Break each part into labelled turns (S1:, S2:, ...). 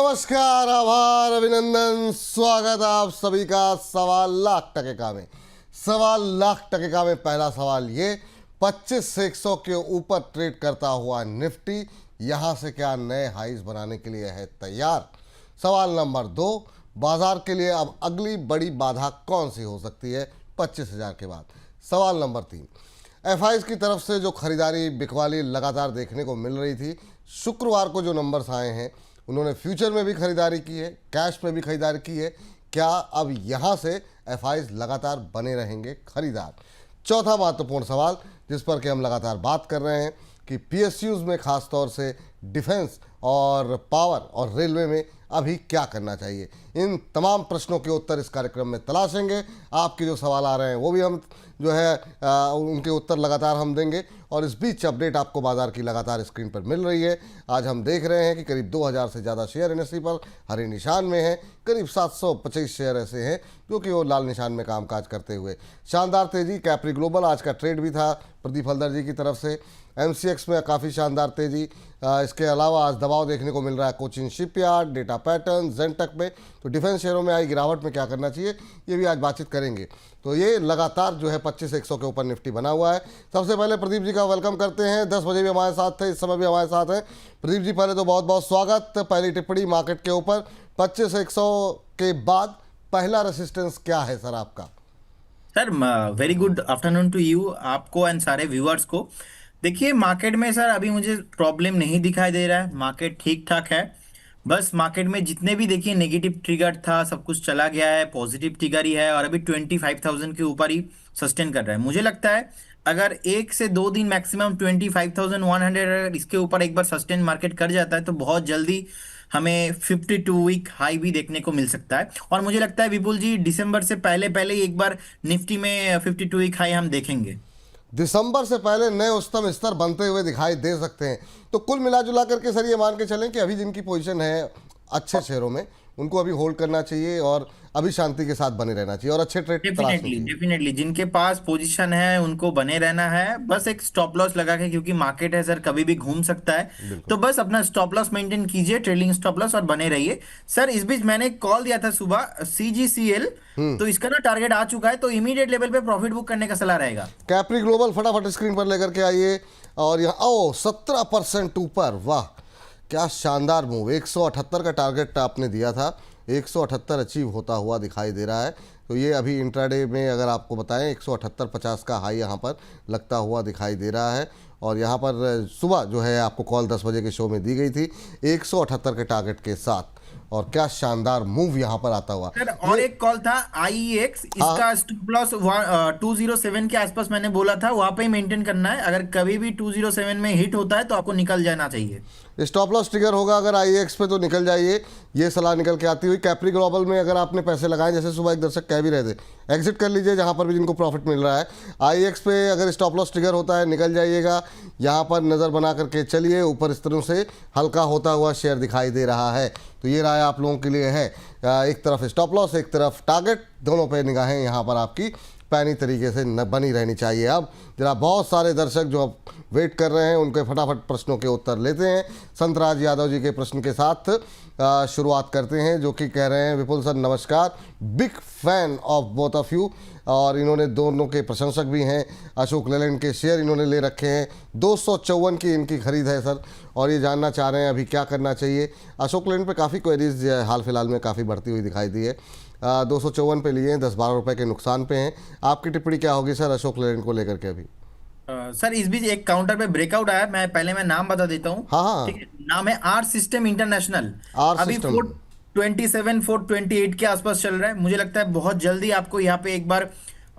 S1: नमस्कार, आभार, अभिनंदन, स्वागत आप सभी का सवा लाख टके में। सवा लाख टके में पहला सवाल ये, 25 से 100 के ऊपर ट्रेड करता हुआ निफ्टी यहां से क्या नए हाईज बनाने के लिए है तैयार। सवाल नंबर 2, बाजार के लिए अब अगली बड़ी बाधा कौन सी हो सकती है 25,000 के बाद। सवाल नंबर 3, एफआईज की तरफ से जो खरीदारी बिकवाली लगातार देखने को मिल रही थी, शुक्रवार को जो नंबर्स आए हैं उन्होंने फ्यूचर में भी खरीदारी की है, कैश में भी खरीदारी की है। क्या अब यहां से एफआईज लगातार बने रहेंगे खरीदार। चौथा महत्वपूर्ण सवाल जिस पर कि हम लगातार बात कर रहे हैं कि पीएसयूज में खास तौर से डिफेंस और पावर और रेलवे में अभी क्या करना चाहिए। इन तमाम प्रश्नों के उत्तर इस कार्यक्रम में तलाशेंगे। आपके जो सवाल आ रहे हैं वो भी हम जो है उनके उत्तर लगातार हम देंगे। और इस बीच अपडेट आपको बाजार की लगातार स्क्रीन पर मिल रही है। आज हम देख रहे हैं कि करीब 2000 से ज़्यादा शेयर एनएसई पर हरे निशान में हैं। करीब 725 शेयर ऐसे हैं जो कि वो लाल निशान में कामकाज करते हुए। शानदार तेजी कैप्री ग्लोबल आज का ट्रेड भी था प्रदीप हल्दर जी की तरफ से। एमसीएक्स में काफ़ी शानदार तेजी। इसके अलावा आज दबाव देखने को मिल रहा है कोचिन शिपयार्ड, डेटा पैटर्न, जेंटक में। तो डिफेंस शेयरों में आई गिरावट में क्या करना चाहिए ये भी आज बातचीत करेंगे। तो ये लगातार जो है 25 से 100 के ऊपर निफ्टी बना हुआ है। सबसे पहले प्रदीप जी का वेलकम करते हैं। 10 बजे भी हमारे साथ थे, इस समय भी हमारे साथ हैं। प्रदीप जी पहले तो बहुत बहुत स्वागत। पहली टिप्पणी मार्केट के ऊपर 25 से 100 के बाद पहला रेसिस्टेंस क्या है सर आपका।
S2: Sir very good afternoon to you, आपको एंड सारे व्यूअर्स को। देखिए मार्केट में सर अभी मुझे प्रॉब्लम नहीं दिखाई दे रहा है, मार्केट ठीक ठाक है। बस मार्केट में जितने भी देखिए नेगेटिव ट्रिगर था सब कुछ चला गया है, पॉजिटिव ट्रिगर ही है और अभी 25,000 के ऊपर ही सस्टेन कर रहा है। मुझे लगता है अगर 1 से 2 दिन मैक्सिमम 25,100 अगर इसके ऊपर एक बार सस्टेन मार्केट कर जाता है तो बहुत जल्दी हमें 52 वीक हाई भी देखने को मिल सकता है। और मुझे लगता है विपुल जी दिसंबर से पहले पहले ही एक बार निफ्टी में 52 वीक हाई हम देखेंगे।
S1: दिसंबर से पहले नए उच्चतम स्तर बनते हुए दिखाई दे सकते हैं। तो कुल मिला जुला करके सर ये मान के चलें कि अभी जिनकी पोजीशन है अच्छे शेयरों में उनको अभी होल्ड करना चाहिए और अभी शांति के साथ बने रहना चाहिए और अच्छे ट्रेड तलाशने चाहिए।
S2: डेफिनेटली जिनके पास पोजीशन है उनको बने रहना है, बस एक स्टॉप लॉस लगा के, क्योंकि मार्केट है सर कभी भी घूम सकता है। तो बस अपना स्टॉप लॉस मेंटेन कीजिए, ट्रेलिंग स्टॉप लॉस, और बने रहिए। सर इस बीच मैंने कॉल दिया था सुबह CGCL, तो इसका ना टारगेट आ चुका है, तो इमीडिएट लेवल पे प्रॉफिट बुक करने का सलाह रहेगा।
S1: कैप्री ग्लोबल फटाफट स्क्रीन पर लेकर के आइए और यहाँ 17% ऊपर। वाह क्या शानदार मूव। 178 का टारगेट आपने दिया था, 178 अचीव होता हुआ दिखाई दे रहा है। तो ये अभी इंट्राडे में अगर आपको बताएं 178.50 का हाई यहाँ पर लगता हुआ दिखाई दे रहा है। और यहाँ पर सुबह जो है आपको कॉल 10 बजे के शो में दी गई थी 178 के टारगेट के साथ। और क्या शानदार मूव यहाँ पर आता हुआ।
S2: सर और एक कॉल था IEX, इसका स्टॉप लॉस 207 के आसपास मैंने बोला था, वहां पे ही मेंटेन करना है। अगर कभी भी 207 में हिट होता है तो आपको निकल जाना चाहिए।
S1: स्टॉप लॉस ट्रिगर होगा अगर IEX पे तो निकल जाइए, ये सलाह निकल के आती हुई। कैप्री ग्लोबल में अगर आपने पैसे लगाए, जैसे सुबह एक दर्शक कह भी रहे थे, एग्जिट कर लीजिए जहाँ पर भी जिनको प्रॉफिट मिल रहा है। IEX पे अगर स्टॉप लॉस ट्रिगर होता है निकल जाइएगा। यहाँ पर नज़र बना करके चलिए, ऊपर इस तरह से हल्का होता हुआ शेयर दिखाई दे रहा है। तो ये राय आप लोगों के लिए है, एक तरफ स्टॉप लॉस एक तरफ टारगेट, दोनों पे निगाहें यहाँ पर आपकी पैनी तरीके से न बनी रहनी चाहिए। अब जरा बहुत सारे दर्शक जो अब वेट कर रहे हैं उनके फटाफट प्रश्नों के उत्तर लेते हैं। संतराज यादव जी के प्रश्न के साथ शुरुआत करते हैं, जो कि कह रहे हैं विपुल सर नमस्कार, big fan of both of you. और इन्होंने दोनों के प्रशंसक भी हैं। अशोक लेलैंड के शेयर इन्होंने ले रखे हैं, 254 की इनकी खरीद है सर, और ये जानना चाह रहे हैं अभी क्या करना चाहिए। अशोक लेलैंड पे काफ़ी क्वेरीज हाल फिलहाल में काफ़ी बढ़ती हुई दिखाई दी है। 254 पे लिए हैं, 10-12 रुपए के नुकसान पे हैं। आपकी टिप्पणी क्या होगी सर अशोक लेलैंड को लेकर के अभी।
S2: सर इस बीच एक काउंटर पे ब्रेकआउट आया, मैं नाम बता देता हूँ।
S1: हाँ
S2: ठीक है, नाम है आर सिस्टम इंटरनेशनल।
S1: आर
S2: अभी
S1: सिस्टम
S2: 427 428 के आसपास चल रहा है। मुझे लगता है बहुत जल्दी आपको यहाँ पे एक बार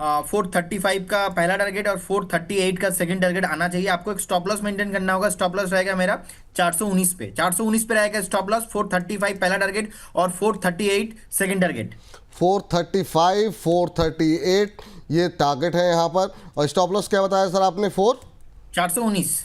S2: 435 का पहला टारगेट और 438 का सेकंड टारगेट आना चाहिए। आपको एक स्टॉप लॉस मेंटेन करना होगा। स्टॉप लॉस रहेगा मेरा 419 पे, 419 पे रहेगा स्टॉप लॉस। 435 पहला टारगेट और 438 सेकंड टारगेट।
S1: 435 438 ये टारगेट है यहाँ पर। और स्टॉप लॉस क्या बताया सर आपने?
S2: 419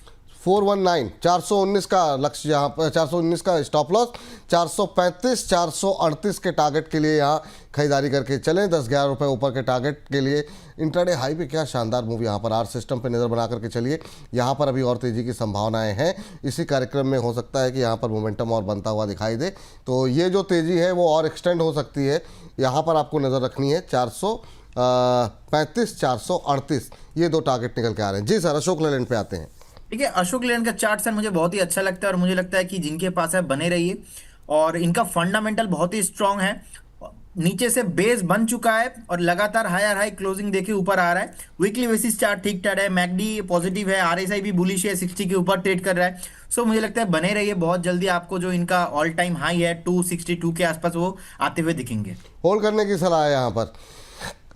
S1: 419 419 का लक्ष्य यहाँ पर, 419 का स्टॉप लॉस, 435 438 के टारगेट के लिए यहाँ खरीदारी करके चलें। 10-11 रुपये ऊपर के टारगेट के लिए इंट्राडे हाई पे क्या शानदार मूव यहाँ पर। आर सिस्टम पे नज़र बना करके चलिए, यहाँ पर अभी और तेज़ी की संभावनाएं हैं। इसी कार्यक्रम में हो सकता है कि यहाँ पर मोमेंटम और बनता हुआ दिखाई दे, तो ये जो तेज़ी है वो और एक्सटेंड हो सकती है। यहाँ पर आपको नज़र रखनी है 435 438, ये दो टारगेट निकल के आ रहे हैं। जी सर, अशोक लेलैंड पे आते हैं।
S2: ठीक है, अशोक लेलैंड का चार्ट सर मुझे बहुत ही अच्छा लगता है और मुझे लगता है कि जिनके पास है बने रहिए। और इनका फंडामेंटल बहुत ही स्ट्रांग है। नीचे से बेस बन चुका है और लगातार हायर हाई क्लोजिंग देके ऊपर आ रहा है। वीकली बेसिस चार्ट ठीक ठाक है, मैकडी पॉजिटिव है, आरएसआई भी बुलिश है, 60 के ऊपर ट्रेड कर रहा है। सो मुझे लगता है बने रहिए, बहुत जल्दी आपको जो इनका ऑल टाइम हाई है 262 के आसपास वो आते हुए दिखेंगे।
S1: होल्ड करने की सलाह है यहाँ पर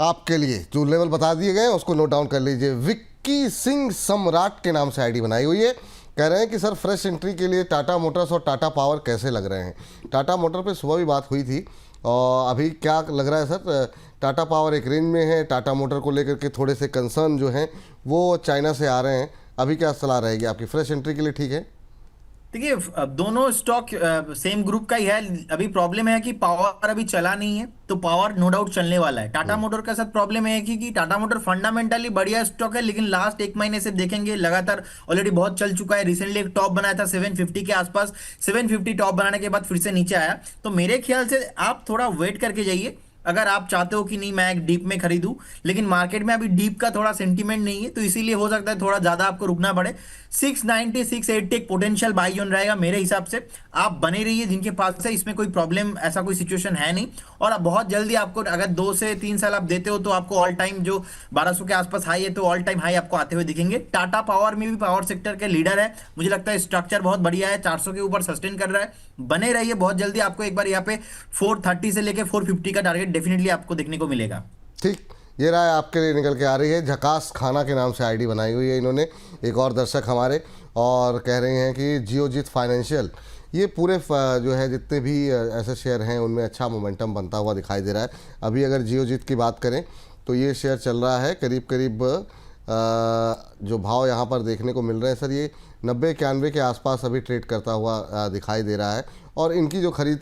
S1: आपके लिए। जो लेवल बता दिए गए हैं उसको नोट डाउन कर लीजिए। विक्की सिंह सम्राट के नाम से आईडी बनाई हुई है। कह रहे हैं कि सर फ्रेश एंट्री के लिए टाटा मोटर्स और टाटा पावर कैसे लग रहे हैं। टाटा मोटर पे सुबह भी बात हुई थी और अभी क्या लग रहा है सर? टाटा पावर एक रेंज में है, टाटा मोटर को लेकर के थोड़े से कंसर्न जो हैं वो चाइना से आ रहे हैं। अभी क्या सलाह रहेगी आपकी? फ्रेश एंट्री के लिए ठीक है?
S2: देखिए, दोनों स्टॉक सेम ग्रुप का ही है। अभी प्रॉब्लम है कि पावर अभी चला नहीं है, तो पावर नो डाउट चलने वाला है। टाटा मोटर का साथ प्रॉब्लम है कि टाटा मोटर फंडामेंटली बढ़िया स्टॉक है, लेकिन लास्ट एक महीने से देखेंगे लगातार ऑलरेडी बहुत चल चुका है। रिसेंटली एक टॉप बनाया था 750 के आसपास, 750 टॉप बनाने के बाद फिर से नीचे आया। तो मेरे ख्याल से आप थोड़ा वेट करके जाइए अगर आप चाहते हो कि नहीं मैं एक डीप में खरीदूं। लेकिन मार्केट में अभी डीप का थोड़ा सेंटीमेंट नहीं है, तो इसीलिए हो सकता है थोड़ा ज्यादा आपको रुकना पड़े। 690 680 एक पोटेंशियल बाई जोन रहेगा मेरे हिसाब से। आप बने रहिए जिनके पास है, इसमें कोई प्रॉब्लम ऐसा कोई सिचुएशन है नहीं। और अब बहुत जल्दी आपको अगर 2 से 3 साल आप देते हो तो आपको ऑल टाइम जो 1200 के आसपास हाई है, तो ऑल टाइम हाई आपको आते हुए दिखेंगे। टाटा पावर में भी पावर सेक्टर के लीडर है, मुझे लगता है स्ट्रक्चर बहुत बढ़िया है, 400 के ऊपर सस्टेन कर रहा है। बने रहिए, बहुत जल्दी आपको एक बार यहाँ पे 430 से लेके 450 का टारगेट डेफिनेटली आपको देखने को मिलेगा।
S1: ठीक, ये राय आपके लिए निकल के आ रही है। झकास खाना के नाम से आईडी बनाई हुई है इन्होंने, एक और दर्शक हमारे, और कह रहे हैं कि जियोजीत फाइनेंशियल, ये पूरे जो है जितने भी ऐसे शेयर हैं उनमें अच्छा मोमेंटम बनता हुआ दिखाई दे रहा है। अभी अगर जियोजीत की बात करें तो ये शेयर चल रहा है करीब करीब जो भाव यहाँ पर देखने को मिल रहे हैं सर, ये 90-91 के आसपास अभी ट्रेड करता हुआ दिखाई दे रहा है। और इनकी जो खरीद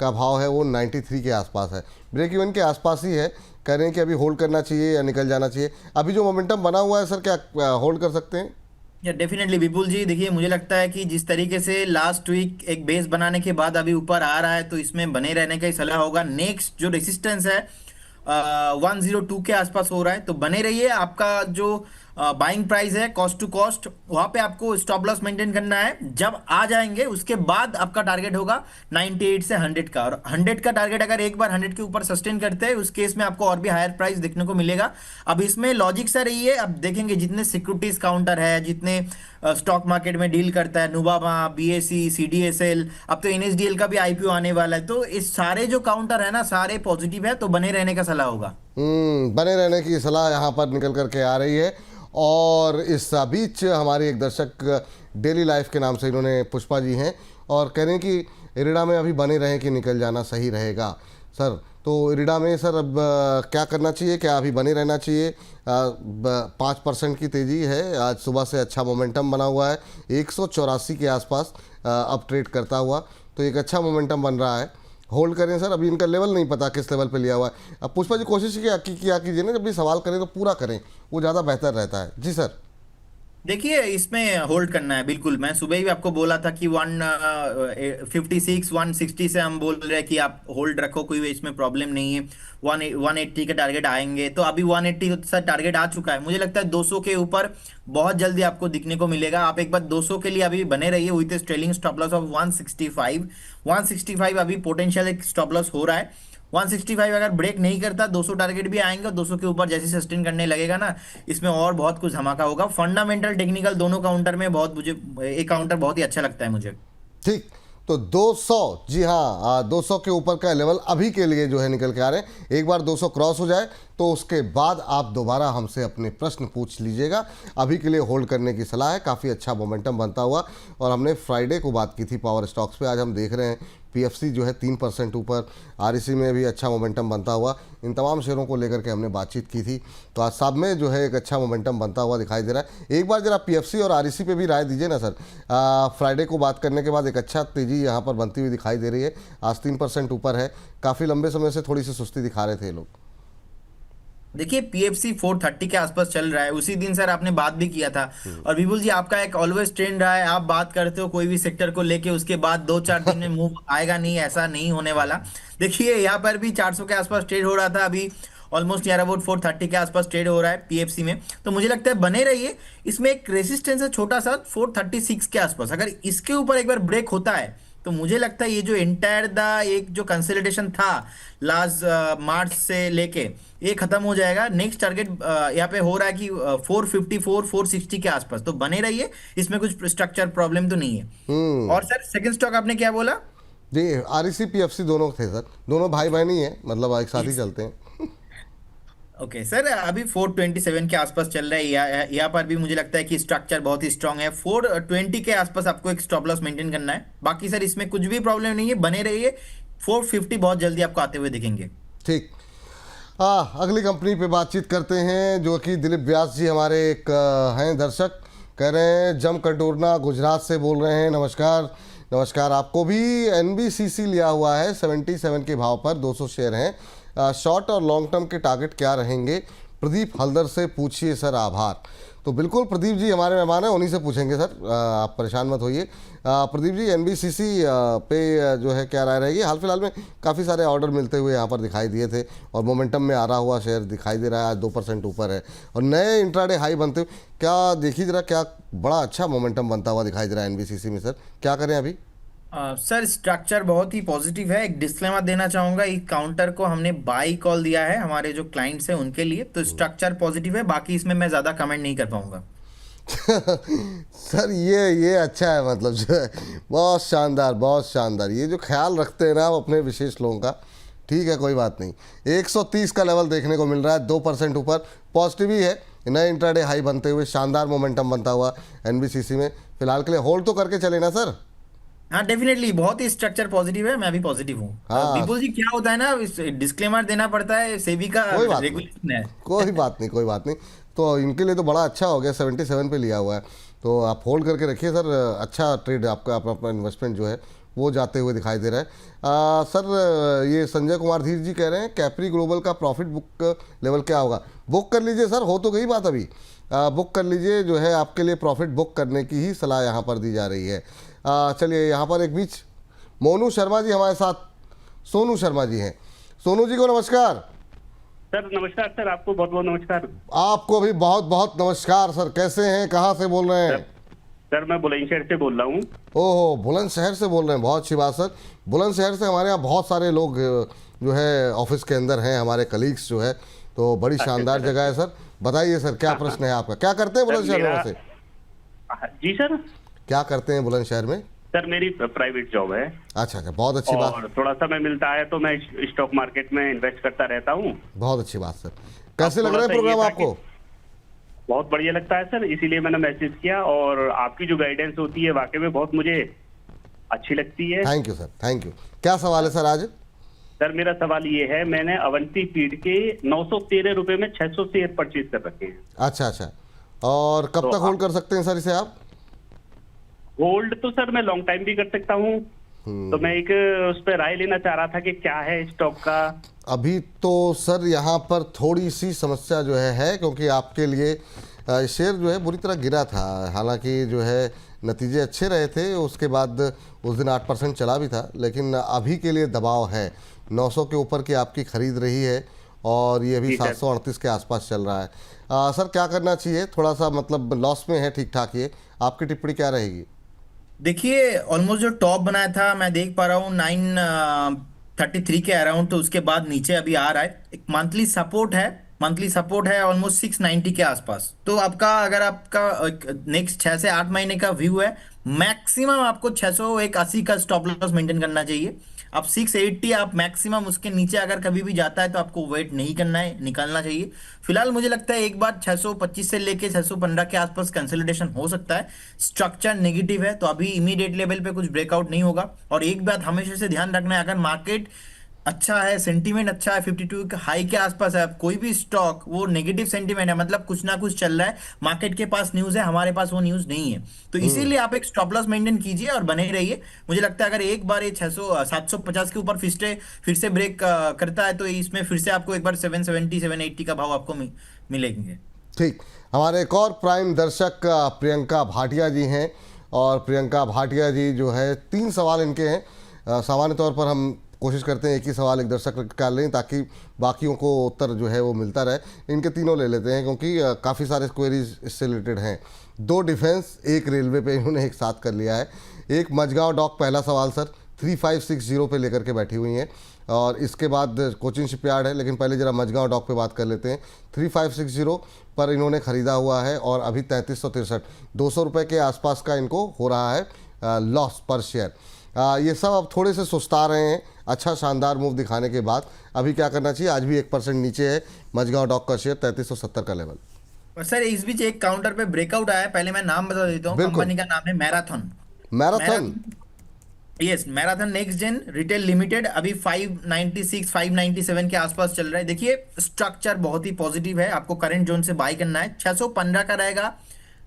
S1: का भाव है वो 93 के आसपास है, ब्रेक इवन के आसपास ही है। कह रहे हैं कि अभी होल्ड करना चाहिए या निकल जाना चाहिए। अभी जो मोमेंटम बना हुआ है सर, क्या होल्ड कर सकते हैं?
S2: या डेफिनेटली विपुल जी, देखिए मुझे लगता है कि जिस तरीके से लास्ट वीक एक बेस बनाने के बाद अभी ऊपर आ रहा है, तो इसमें बने रहने का ही सलाह होगा। नेक्स्ट जो रेसिस्टेंस है 102 के आसपास हो रहा है, तो बने रहिए। आपका जो बाइंग प्राइस है कॉस्ट टू कॉस्ट, वहां पे आपको स्टॉप लॉस मेंटेन करना है। जब आ जाएंगे उसके बाद आपका टारगेट होगा 98 से 100 का। और 100 का टारगेट अगर एक बार 100 के ऊपर सस्टेन करते हैं, उस केस में आपको और भी हायर प्राइस देखने को मिलेगा। अब इसमें लॉजिक सा रही है, अब देखेंगे जितने सिक्योरिटीज काउंटर है, जितने स्टॉक मार्केट में डील करता है, नुबामा, बीएसई, सीडीएसएल, अब तो एनएसडीएल का भी आईपीओ आने वाला है, तो इस सारे जो काउंटर है ना, सारे पॉजिटिव है, तो बने रहने का सलाह होगा।
S1: बने रहने की सलाह यहाँ पर निकल करके आ रही है। और इस बीच हमारी एक दर्शक डेली लाइफ के नाम से, इन्होंने पुष्पा जी हैं, और कह रहे हैं कि इरिडा में अभी बने रहें कि निकल जाना सही रहेगा सर। तो इरिडा में सर अब क्या करना चाहिए? क्या अभी बने रहना चाहिए? 5% की तेज़ी है, आज सुबह से अच्छा मोमेंटम बना हुआ है, 184 के आसपास अब ट्रेड करता हुआ, तो एक अच्छा मोमेंटम बन रहा है। होल्ड करें सर, अभी इनका लेवल नहीं पता किस लेवल पे लिया हुआ है। अब पुष्पा जी कोशिश किया कीजिए ना, जब भी सवाल करें तो पूरा करें, वो ज़्यादा बेहतर रहता है। जी सर।
S2: देखिए, इसमें होल्ड करना है बिल्कुल। मैं सुबह ही आपको बोला था कि 156 160 से हम बोल रहे हैं कि आप होल्ड रखो, कोई इसमें प्रॉब्लम नहीं है। 180 के टारगेट आएंगे, तो अभी 180 से टारगेट आ चुका है। मुझे लगता है 200 के ऊपर बहुत जल्दी आपको दिखने को मिलेगा। आप एक बार 200 के लिए अभी बने रहिए with trailing stop loss of 165 अभी पोटेंशियल एक स्टॉप लॉस हो रहा है। 165 अगर ब्रेक नहीं करता, 200 टारगेट भी आएंगे, और 200 के ऊपर जैसे सस्टेन करने लगेगा ना, इसमें और बहुत कुछ धमाका होगा। फंडामेंटल टेक्निकल दोनों काउंटर में बहुत, मुझे एक काउंटर बहुत ही अच्छा लगता है मुझे।
S1: ठीक, तो 200, जी हाँ, 200 के ऊपर का लेवल अभी के लिए जो है निकल के आ रहे हैं। एक बार 200 क्रॉस हो जाए तो उसके बाद आप दोबारा हमसे अपने प्रश्न पूछ लीजिएगा। अभी के लिए होल्ड करने की सलाह है, काफ़ी अच्छा मोमेंटम बनता हुआ। और हमने फ्राइडे को बात की थी पावर स्टॉक्स पे, आज हम देख रहे हैं पीएफसी जो है 3% ऊपर, आरईसी में भी अच्छा मोमेंटम बनता हुआ, इन तमाम शेयरों को लेकर के हमने बातचीत की थी। तो आज साहब में जो है एक अच्छा मोमेंटम बनता हुआ दिखाई दे रहा है। एक बार जरा पीएफसी और आरईसी पे भी राय दीजिए ना सर। फ्राइडे को बात करने के बाद एक अच्छा तेज़ी यहाँ पर बनती हुई दिखाई दे रही है, आज 3% ऊपर है। काफ़ी लंबे समय से थोड़ी सी सुस्ती दिखा रहे थे ये लोग।
S2: देखिए पीएफसी 430 के आसपास चल रहा है, उसी दिन सर आपने बात भी किया था। और विपुल जी, आपका एक ऑलवेज ट्रेंड रहा है, आप बात करते हो कोई भी सेक्टर को लेके, उसके बाद 2-4 दिन में मूव आएगा नहीं, ऐसा नहीं होने वाला। देखिए यहाँ पर भी 400 के आसपास ट्रेड हो रहा था, अभी ऑलमोस्ट नियर अबाउट 430 के आसपास ट्रेड हो रहा है पीएफसी में। तो मुझे लगता है बने रहिए, इसमें एक रेसिस्टेंस है छोटा सा 436 के आसपास, अगर इसके ऊपर एक बार ब्रेक होता है तो मुझे लगता है ये जो एंटायर द एक जो कंसोलिडेशन था लास्ट मार्च से लेके, ये खत्म हो जाएगा। नेक्स्ट टारगेट यहाँ पे हो रहा है कि 454 460 के आसपास, तो बने रहिए, इसमें कुछ स्ट्रक्चर प्रॉब्लम तो नहीं है। और सर सेकंड स्टॉक आपने क्या बोला?
S1: जी, आरईसी पीएफसी दोनों थे सर, दोनों भाई बहन ही है, मतलब एक साथ ही चलते हैं।
S2: ओके सर, अभी 427 के आसपास चल रहा है, यहाँ पर भी मुझे लगता है कि स्ट्रक्चर बहुत ही स्ट्रांग है। 420 के आसपास आपको एक स्टॉप लॉस मेंटेन करना है, बाकी सर इसमें कुछ भी प्रॉब्लम नहीं है, बने रहिए। 450 बहुत जल्दी आपको आते हुए दिखेंगे।
S1: ठीक। अगली कंपनी पे बातचीत करते हैं, जो कि दिलीप व्यास जी हमारे एक हैं दर्शक, कह रहे हैं जम कटोरना गुजरात से बोल रहे हैं। नमस्कार। नमस्कार आपको भी। एनबीसीसी लिया हुआ है 77 के भाव पर, 200 शेयर हैं। शॉर्ट और लॉन्ग टर्म के टारगेट क्या रहेंगे, प्रदीप हल्दर से पूछिए सर। आभार। तो बिल्कुल प्रदीप जी हमारे मेहमान हैं, उन्हीं से पूछेंगे सर, आप परेशान मत होइए। प्रदीप जी, एनबीसीसी पे जो है क्या राय रहेगी? हाल फिलहाल में काफ़ी सारे ऑर्डर मिलते हुए यहाँ पर दिखाई दिए थे और मोमेंटम में आ रहा हुआ शेयर दिखाई दे रहा है, आज 2% ऊपर है और नए इंट्राडे हाई बनते हुए, क्या देखिए जरा, क्या बड़ा अच्छा मोमेंटम बनता हुआ दिखाई दे रहा है एनबीसीसी में सर, क्या करें अभी?
S2: सर स्ट्रक्चर बहुत ही पॉजिटिव है। एक डिस्क्लेमर देना चाहूंगा, इस काउंटर को हमने बाई कॉल दिया है हमारे जो क्लाइंट्स हैं उनके लिए, तो स्ट्रक्चर पॉजिटिव है, बाकी इसमें मैं ज्यादा कमेंट नहीं कर पाऊंगा।
S1: सर ये अच्छा है, मतलब जो है बहुत शानदार, बहुत शानदार। ये जो ख्याल रखते हैं ना आप अपने विशेष लोगों का, ठीक है कोई बात नहीं। 130 का लेवल देखने को मिल रहा है, 2% ऊपर, पॉजिटिव ही है। नए इंट्राडे हाई बनते हुए शानदार मोमेंटम बनता हुआ एनबीसीसी में, फिलहाल के लिए होल्ड तो करके चले ना सर?
S2: हाँ डेफिनेटली, बहुत ही स्ट्रक्चर पॉजिटिव है, मैं भी पॉजिटिव हूँ।
S1: हाँ,
S2: विपुल जी क्या होता है ना, डिस्क्लेमर देना पड़ता है, सेबी का
S1: कोई बात नहीं,
S2: रेगुलेशन है।
S1: कोई बात नहीं, कोई बात नहीं। तो इनके लिए तो बड़ा अच्छा हो गया, 77 पे लिया हुआ है, तो आप होल्ड करके रखिए सर। अच्छा ट्रेड आपका, अपना इन्वेस्टमेंट जो है वो जाते हुए दिखाई दे रहा है। सर ये संजय कुमार धीर जी कह रहे हैं कैप्री ग्लोबल का प्रॉफिट बुक लेवल क्या होगा? बुक कर लीजिए सर, हो तो गई बात अभी। बुक कर लीजिए, जो है आपके लिए प्रॉफिट बुक करने की ही सलाह यहाँ पर दी जा रही है। चलिए, यहाँ पर एक बीच मोनू शर्मा जी हमारे साथ, सोनू शर्मा जी हैं। सोनू जी को नमस्कार।
S3: सर नमस्कार सर, आपको बहुत बहुत नमस्कार।
S1: आपको भी बहुत बहुत नमस्कार सर। कैसे हैं, कहाँ से बोल रहे हैं?
S3: सर मैं बुलंदशहर से बोल रहा हूँ।
S1: ओहो, बुलंदशहर से बोल रहे हैं, बहुत अच्छी बात सर। बुलंदशहर से हमारे यहाँ बहुत सारे लोग जो है ऑफिस के अंदर हैं, हमारे कलीग्स जो है, तो बड़ी शानदार जगह है सर। बताइए सर, क्या प्रश्न है आपका? क्या करते हैं बुलंदशहर में वैसे?
S3: जी सर,
S1: क्या करते हैं बुलंदशहर में?
S3: सर मेरी प्राइवेट जॉब है।
S1: अच्छा अच्छा, बहुत अच्छी बात।
S3: और थोड़ा समय मिलता है तो मैं स्टॉक मार्केट में इन्वेस्ट करता रहता हूँ।
S1: बहुत अच्छी बात सर। कैसे लग रहा है प्रोग्राम आपको?
S3: बहुत बढ़िया लगता है सर, इसीलिए मैंने मैसेज किया, और आपकी जो गाइडेंस होती है वाकई में बहुत मुझे अच्छी लगती है।
S1: Thank you sir, thank you. क्या सवाल है सर आज?
S3: सर मेरा सवाल ये है, मैंने अवंती फीड के 913 रुपए में 600 शेयर परचेज कर रखे हैं।
S1: अच्छा अच्छा, और कब तक होल्ड कर सकते हैं सर इसे आप?
S3: होल्ड तो सर मैं लॉन्ग टाइम भी कर सकता हूँ, तो मैं एक उस पर राय लेना चाह रहा था कि क्या है स्टॉक का।
S1: अभी तो सर यहाँ पर थोड़ी सी समस्या जो है क्योंकि आपके लिए शेयर जो है बुरी तरह गिरा था। हालांकि जो है नतीजे अच्छे रहे थे, उसके बाद उस दिन 8% चला भी था, लेकिन अभी के लिए दबाव है। 900 के ऊपर की आपकी खरीद रही है और ये अभी 738 के आसपास चल रहा है। सर क्या करना चाहिए? थोड़ा सा मतलब लॉस में है ठीक ठाक, ये आपकी टिप्पणी क्या रहेगी?
S2: देखिए ऑलमोस्ट जो टॉप बनाया था मैं देख पा रहा हूँ 933 के अराउंड, तो उसके बाद नीचे अभी आ रहा है। एक मंथली सपोर्ट है ऑलमोस्ट 690 के आसपास। तो आपका अगर आपका नेक्स्ट 6 से 8 महीने का व्यू है, मैक्सिमम आपको 680 का स्टॉप लॉस मेंटेन करना चाहिए। आप 680 आप मैक्सिमम, उसके नीचे अगर कभी भी जाता है तो आपको वेट नहीं करना है, निकालना चाहिए। फिलहाल मुझे लगता है एक बार 625 से लेके 615 के आसपास कंसोलिडेशन हो सकता है। स्ट्रक्चर नेगेटिव है तो अभी इमीडिएट लेवल पे कुछ ब्रेकआउट नहीं होगा। और एक बात हमेशा से ध्यान रखना है, अगर मार्केट अच्छा है, सेंटीमेंट अच्छा है, 52 के हाई के आसपास है, कोई भी स्टॉक वो नेगेटिव सेंटीमेंट है, मतलब कुछ ना कुछ चल रहा है, मार्केट के पास न्यूज़ है, हमारे पास वो न्यूज़ नहीं है। तो इसीलिए आप एक स्टॉप लॉस मेंटेन कीजिए और बने रहिए। मुझे लगता है अगर एक बार ये 600 750 के ऊपर फिर से ब्रेक करता है तो इसमें फिर से आपको एक बार 770 780 का भाव आपको मिलेंगे।
S1: ठीक। हमारे एक और प्राइम दर्शक प्रियंका भाटिया जी हैं, और प्रियंका भाटिया जी जो है 3 सवाल इनके हैं। सामान्य तौर पर हम कोशिश करते हैं एक ही सवाल एक दर्शक कर लें ताकि बाकियों को उत्तर जो है वो मिलता रहे। इनके तीनों ले लेते हैं क्योंकि काफ़ी सारे क्वेरीज इससे रिलेटेड हैं। 2 डिफेंस, 1 रेलवे पे इन्होंने एक साथ कर लिया है। एक मझगांव डॉक, पहला सवाल सर 3560 पे लेकर के बैठी हुई हैं, और इसके बाद कोचिन शिपयार्ड है, लेकिन पहले जरा मझगांव डॉक पे बात कर लेते हैं। 3560 पर इन्होंने ख़रीदा हुआ है और अभी 3363 200 रुपये के आसपास का इनको हो रहा है लॉस पर शेयर। ये सब अब थोड़े से सुस्ता रहे हैं अच्छा शानदार मूव दिखाने के बाद। अभी क्या करना चाहिए? आज भी 1% नीचे है मझगांव डॉक का शेयर, 3370 का लेवल।
S2: और सर इस बीच एक काउंटर पे ब्रेकआउट आया है, पहले मैं नाम बता देता हूँ,
S1: बिल्कुल।
S2: कंपनी का नाम है Marathon.
S1: Marathon.
S2: Yes, Marathon Next Gen Retail Limited, अभी 596 597 के आसपास चल रहा है। देखिए स्ट्रक्चर बहुत ही पॉजिटिव है, आपको करंट जोन से बाई करना है। 615 का रहेगा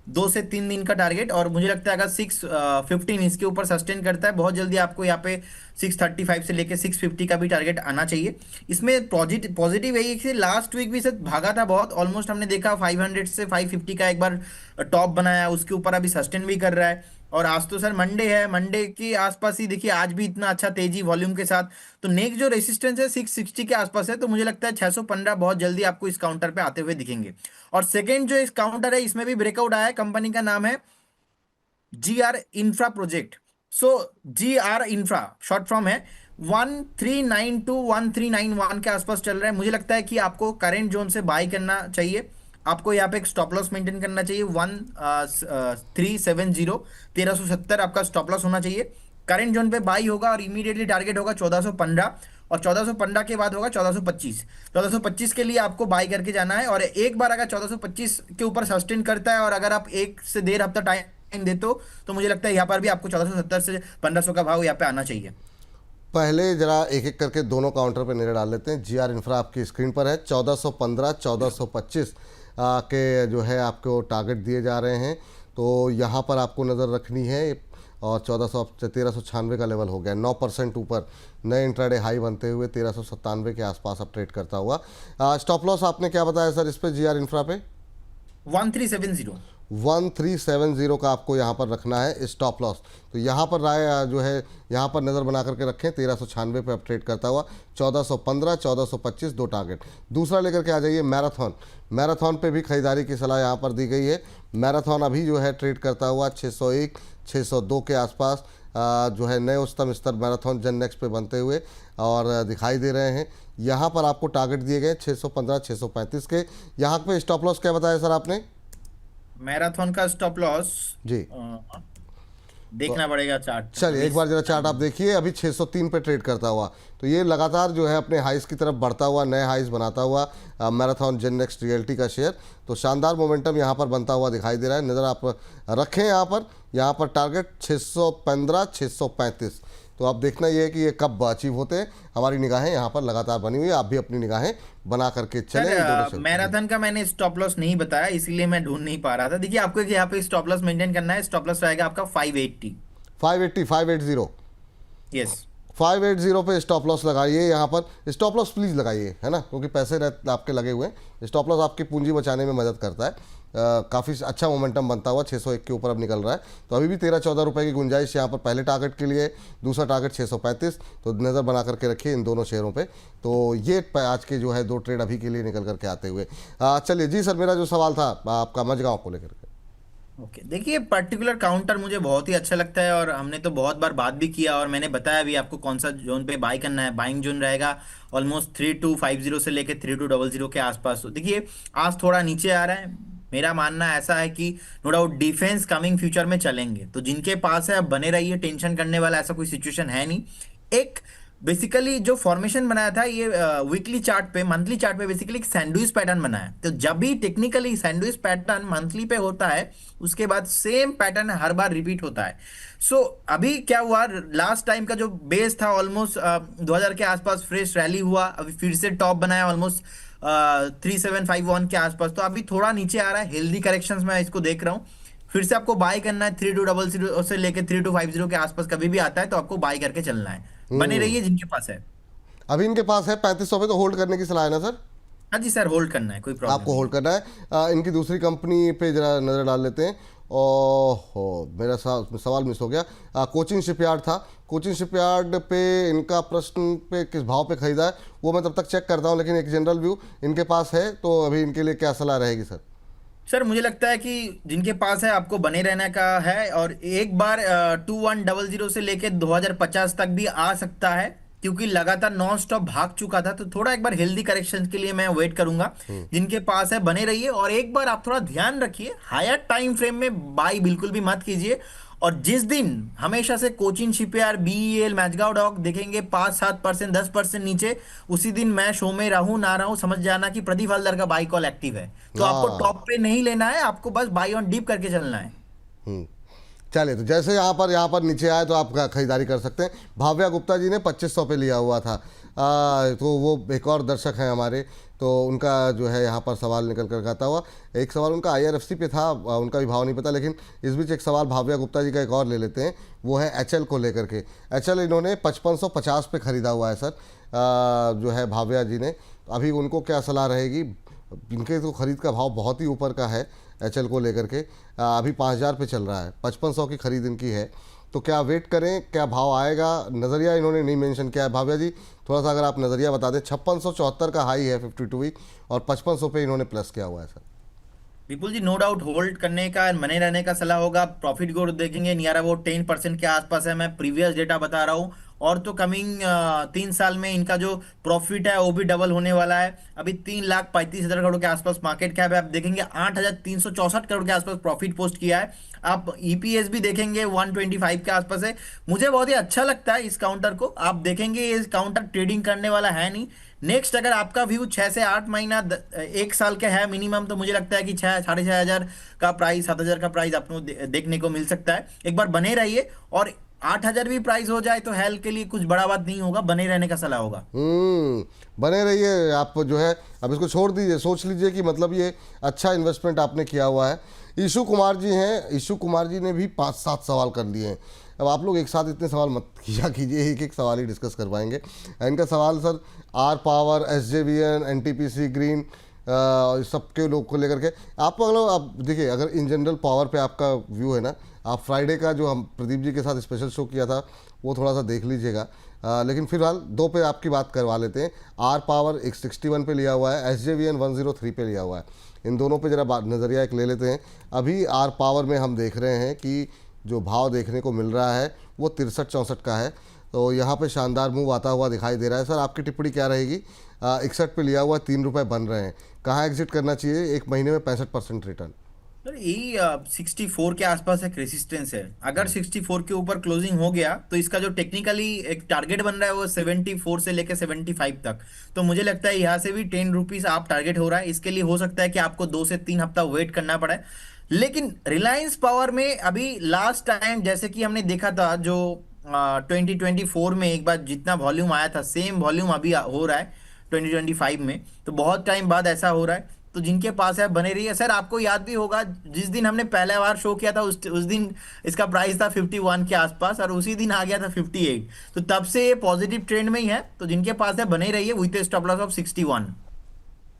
S2: 2 से 3 दिन का टारगेट, और मुझे लगता है अगर 615 इसके ऊपर सस्टेन करता है, बहुत जल्दी आपको यहाँ पे 635 से लेके 650 का भी टारगेट आना चाहिए। इसमें पॉजिटिव है कि लास्ट वीक भी सर भागा था बहुत, ऑलमोस्ट हमने देखा 500 से 550 का एक बार टॉप बनाया, उसके ऊपर अभी सस्टेन भी कर रहा है। और आज तो सर मंडे है, मंडे के आसपास ही देखिए आज भी इतना अच्छा तेजी वॉल्यूम के साथ, तो नेक्स्ट जो रेसिस्टेंस है 660 के आसपास है, तो मुझे लगता है 615 बहुत जल्दी आपको इस काउंटर पे आते हुए दिखेंगे। और सेकंड जो इस काउंटर है इसमें भी ब्रेकआउट आया है, कंपनी का नाम है GR इंफ्रा प्रोजेक्ट। सो GR इंफ्रा शॉर्ट फॉर्म है, 1392 1391 के आसपास चल रहा है। मुझे लगता है कि आपको करेंट जोन से बाय करना चाहिए, आपको यहाँ पे एक स्टॉप लॉस मेंटेन करना चाहिए 1370 1370 आपका स्टॉप लॉस होना चाहिए। करंट जोन पे बाई होगा और इमीडिएटली टारगेट होगा 1415, और 1415 के बाद होगा 1425। 1425 के लिए आपको बाई करके जाना है, और एक बार अगर 1425 के ऊपर सस्टेन करता है और अगर आप 1 से 1.5 हफ्ता टाइम देते हो तो मुझे लगता है यहाँ पर भी आपको 1470 से 1500 का भाव यहाँ पे आना चाहिए।
S1: पहले जरा एक एक करके दोनों काउंटर पे नजर डाल लेते हैं। GR इंफ्रा आपकी स्क्रीन पर है, 1415 1425 के जो है आपको टारगेट दिए जा रहे हैं, तो यहाँ पर आपको नज़र रखनी है। और 1396 का लेवल हो गया, 9% ऊपर नए इंट्राडे हाई बनते हुए 1397 के आसपास अब ट्रेड करता हुआ। स्टॉप लॉस आपने क्या बताया सर इस पे GR इंफ्रा पे?
S2: 1370
S1: 1370 का आपको यहाँ पर रखना है स्टॉप लॉस। तो यहाँ पर राय जो है यहाँ पर नज़र बना करके रखें, 1396 पे अपट्रेड करता हुआ 1415 1425 2 टारगेट। दूसरा लेकर के आ जाइए मैराथन। मैराथन पे भी खरीदारी की सलाह यहाँ पर दी गई है। मैराथन अभी जो है ट्रेड करता हुआ 601 602 के आसपास जो है नए उच्चतम स्तर मैराथन जन नेक्स्ट पे बनते हुए और दिखाई दे रहे हैं। यहाँ पर आपको टारगेट दिए गए 615 635 के। यहाँ पे स्टॉप लॉस क्या बताया सर आपने?
S2: मैराथन का स्टॉप लॉस
S1: जी
S2: देखना पड़ेगा चार्ट।
S1: चलिए एक बार जरा चार्ट आप देखिए, अभी 603 पे ट्रेड करता हुआ, तो ये लगातार जो है अपने हाइस की तरफ बढ़ता हुआ, नए हाइस बनाता हुआ मैराथन जेन नेक्स्ट रियल्टी का शेयर, तो शानदार मोमेंटम यहाँ पर बनता हुआ दिखाई दे रहा है। नज़र आप रखें यहाँ पर टारगेट 615 635। तो आप देखना ये है कि ये कब अचीव होते हैं। हमारी निगाहें यहाँ पर लगातार बनी हुई है, आप भी अपनी निगाहें बना करके चलें।
S2: मैराथन का मैंने स्टॉप लॉस नहीं बताया इसलिए मैं ढूंढ नहीं पा रहा था। देखिए आपको यहाँ पे स्टॉप लॉस मेंटेन करना है, स्टॉप लॉस रहेगा आपका 580
S1: 580
S2: यस
S1: 580 पे स्टॉप लॉस लगाइए। यहाँ पर स्टॉप लॉस प्लीज़ लगाइए, है ना, क्योंकि पैसे आपके लगे हुए हैं। स्टॉप लॉस आपकी पूंजी बचाने में मदद करता है। काफ़ी अच्छा मोमेंटम बनता हुआ 601 के ऊपर अब निकल रहा है, तो अभी भी 13-14 रुपये की गुंजाइश यहाँ पर पहले टारगेट के लिए, दूसरा टारगेट 635। तो नज़र बना करके रखिए इन दोनों शेयरों पे। तो ये आज के जो है 2 ट्रेड अभी के लिए निकल करके आते हुए। चलिए जी सर, मेरा जो सवाल था आपका मझगांव को लेकर के।
S2: ओके देखिए पर्टिकुलर काउंटर मुझे बहुत ही अच्छा लगता है और हमने तो बहुत बार बात भी किया और मैंने बताया भी आपको कौन सा जोन पे बाय करना है। बाइंग जोन रहेगा ऑलमोस्ट 3250 से लेके 3200 के आसपास। तो देखिए आज थोड़ा नीचे आ रहा है, मेरा मानना ऐसा है कि no doubt defence coming future में चलेंगे, तो जिनके पास है अब बने रहिए, टेंशन करने वाला ऐसा कोई सिचुएशन है नहीं। एक बेसिकली जो फॉर्मेशन बनाया था ये वीकली चार्ट पे, मंथली चार्ट पे बेसिकली एक सैंडविच पैटर्न बना है। तो जब भी टेक्निकली सैंडविच पैटर्न मंथली पे होता है, उसके बाद सेम पैटर्न हर बार रिपीट होता है। सो अभी क्या हुआ, लास्ट टाइम का जो बेस था ऑलमोस्ट 2000 के आसपास फ्रेश रैली हुआ, अभी फिर से टॉप बनाया ऑलमोस्ट 3751 के आसपास। तो अभी थोड़ा नीचे आ रहा है, हेल्दी करेक्शंस में इसको देख रहा हूँ। फिर से आपको बाय करना है 3200 से लेके 3250 के आसपास कभी भी आता है तो आपको बाय करके चलना है। बने रहिए जिनके पास है।
S1: अभी इनके पास है 3500 पे, तो होल्ड करने की सलाह है ना सर?
S2: हाँ जी सर, होल्ड करना है, कोई प्रॉब्लम
S1: आपको
S2: नहीं।
S1: होल्ड करना है। इनकी दूसरी कंपनी पे जरा नज़र डाल लेते हैं। ओहो, मेरा सवाल मिस हो गया। कोचिन शिपयार्ड था, कोचिन शिपयार्ड पे इनका प्रश्न पे किस भाव पे खरीदा है वो मैं तब तक चेक करता हूँ, लेकिन एक जनरल व्यू इनके पास है, तो अभी इनके लिए क्या सलाह रहेगी सर?
S2: सर मुझे लगता है कि जिनके पास है आपको बने रहने का है, और एक बार 2100 से लेके 2050 तक भी आ सकता है, क्योंकि लगातार नॉन स्टॉप भाग चुका था। तो थोड़ा एक बार हेल्दी करेक्शन के लिए मैं वेट करूंगा। जिनके पास है बने रहिए, और एक बार आप थोड़ा ध्यान रखिए, हायर टाइम फ्रेम में बाई बिल्कुल भी मत कीजिए। और जिस दिन हमेशा से कोचिन शिपयार्ड, बीईएल, मैजगांव डॉक देखेंगे 5-7%, 10% नीचे, उसी दिन मैं शो में रहूं ना रहूं समझ जाना कि प्रदीप हलदर का बाई कॉल एक्टिव है। तो आपको
S1: हाँ।
S2: टॉप पे नहीं लेना है, आपको बस बाई ऑन डीप करके चलना है।
S1: हम्म। चलिए, तो जैसे यहाँ पर नीचे आए तो आप खरीदारी कर सकते हैं। भाव्या गुप्ता जी ने 2500 पे लिया हुआ था। तो वो एक और दर्शक हैं हमारे, तो उनका जो है यहाँ पर सवाल निकल कर आता हुआ। एक सवाल उनका IRFC पे था, उनका भी भाव नहीं पता, लेकिन इस बीच एक सवाल भाव्या गुप्ता जी का एक और ले लेते हैं। वो है HL को लेकर के। HL इन्होंने 5550 पे ख़रीदा हुआ है सर, जो है भाव्या जी ने। अभी उनको क्या सलाह रहेगी? इनके तो ख़रीद का भाव बहुत ही ऊपर का है HL को लेकर के। अभी 5000 पे चल रहा है, 5500 की खरीद इनकी है। तो क्या वेट करें, क्या भाव आएगा? नज़रिया इन्होंने नहीं मेंशन किया है। भाव्या जी थोड़ा सा अगर आप नज़रिया बता दें। 5674 का हाई है 52 वीक, और 5500 पे इन्होंने प्लस किया हुआ है सर।
S2: विपुल जी, नो डाउट होल्ड करने का, बने रहने का सलाह होगा। प्रॉफिट ग्रोथ देखेंगे नियर अबाउट 10% के आसपास है, मैं प्रीवियस डेटा बता रहा हूँ। और तो कमिंग 3 साल में इनका जो प्रॉफिट है वो भी डबल होने वाला है। अभी 3,35,000 करोड़ के आसपास मार्केट कैप है, आप देखेंगे 8,364 करोड़ के आसपास प्रॉफिट पोस्ट किया है। आप ईपीएस भी देखेंगे 125 के आसपास है। मुझे बहुत ही अच्छा लगता है इस काउंटर को। आप देखेंगे ये काउंटर ट्रेडिंग करने वाला है नहीं। नेक्स्ट अगर आपका व्यू 6 से 8 महीना 1 साल का है मिनिमम, तो मुझे लगता है कि 6,500 का प्राइस, 7,000 का प्राइस आपको देखने को मिल सकता है। एक बार बने रहिए, और 8,000 भी प्राइस हो जाए तो हेल के लिए कुछ बड़ा बात नहीं होगा, बने रहने का सलाह होगा।
S1: बने रहिए आप, जो है अब इसको छोड़ दीजिए, सोच लीजिए कि मतलब ये अच्छा इन्वेस्टमेंट आपने किया हुआ है। ईशु कुमार जी हैं, ईशु कुमार जी ने भी 5-7 सवाल कर लिए हैं। अब आप लोग एक साथ इतने सवाल मत किया कीजिए, एक एक सवाल ही डिस्कस कर पाएंगे। इनका सवाल sir R Power, SJVN, NTPC green, सबके लोग को लेकर के आप मतलब आप देखिए, अगर इन जनरल पावर पे आपका व्यू है ना, आप फ्राइडे का जो हम प्रदीप जी के साथ स्पेशल शो किया था वो थोड़ा सा देख लीजिएगा। लेकिन फिलहाल दो पे आपकी बात करवा लेते हैं। आर पावर 161 पे लिया हुआ है, SJVN 103 पे लिया हुआ है। इन दोनों पे जरा नज़रिया एक ले लेते हैं। अभी आर पावर में हम देख रहे हैं कि जो भाव देखने को मिल रहा है वो 63-64 का है, तो यहाँ पे शानदार मूव आता हुआ दिखाई दे रहा है। सर आपकी टिप्पणी क्या रहेगी? 61 पे लिया हुआ, 3 रुपये बन रहे हैं, कहाँ एग्जिट करना चाहिए? एक महीने में 65% रिटर्न।
S2: सर यही 64 के आसपास एक रेसिस्टेंस है। अगर 64 के ऊपर क्लोजिंग हो गया तो इसका जो टेक्निकली एक टारगेट बन रहा है वो 74 से लेके 75 तक। तो मुझे लगता है यहाँ से भी 10 रुपीज आप टारगेट हो रहा है। इसके लिए हो सकता है कि आपको 2 से 3 हफ्ता वेट करना पड़े। लेकिन रिलायंस पावर में अभी लास्ट टाइम जैसे कि हमने देखा था, जो 2024 में एक बार जितना वॉल्यूम आया था, सेम वॉल्यूम अभी हो रहा है 2025 में। तो बहुत टाइम बाद ऐसा हो रहा है। तो जिनके पास है बने रही है। सर आपको याद भी होगा जिस दिन हमने पहला बार शो किया था उस दिन इसका प्राइस था 51 के आसपास, और उसी दिन आ गया था 58। तो तब से ये पॉजिटिव ट्रेंड में ही है। तो जिनके पास है बने रहिए विथ स्टॉप लॉस ऑफ 61।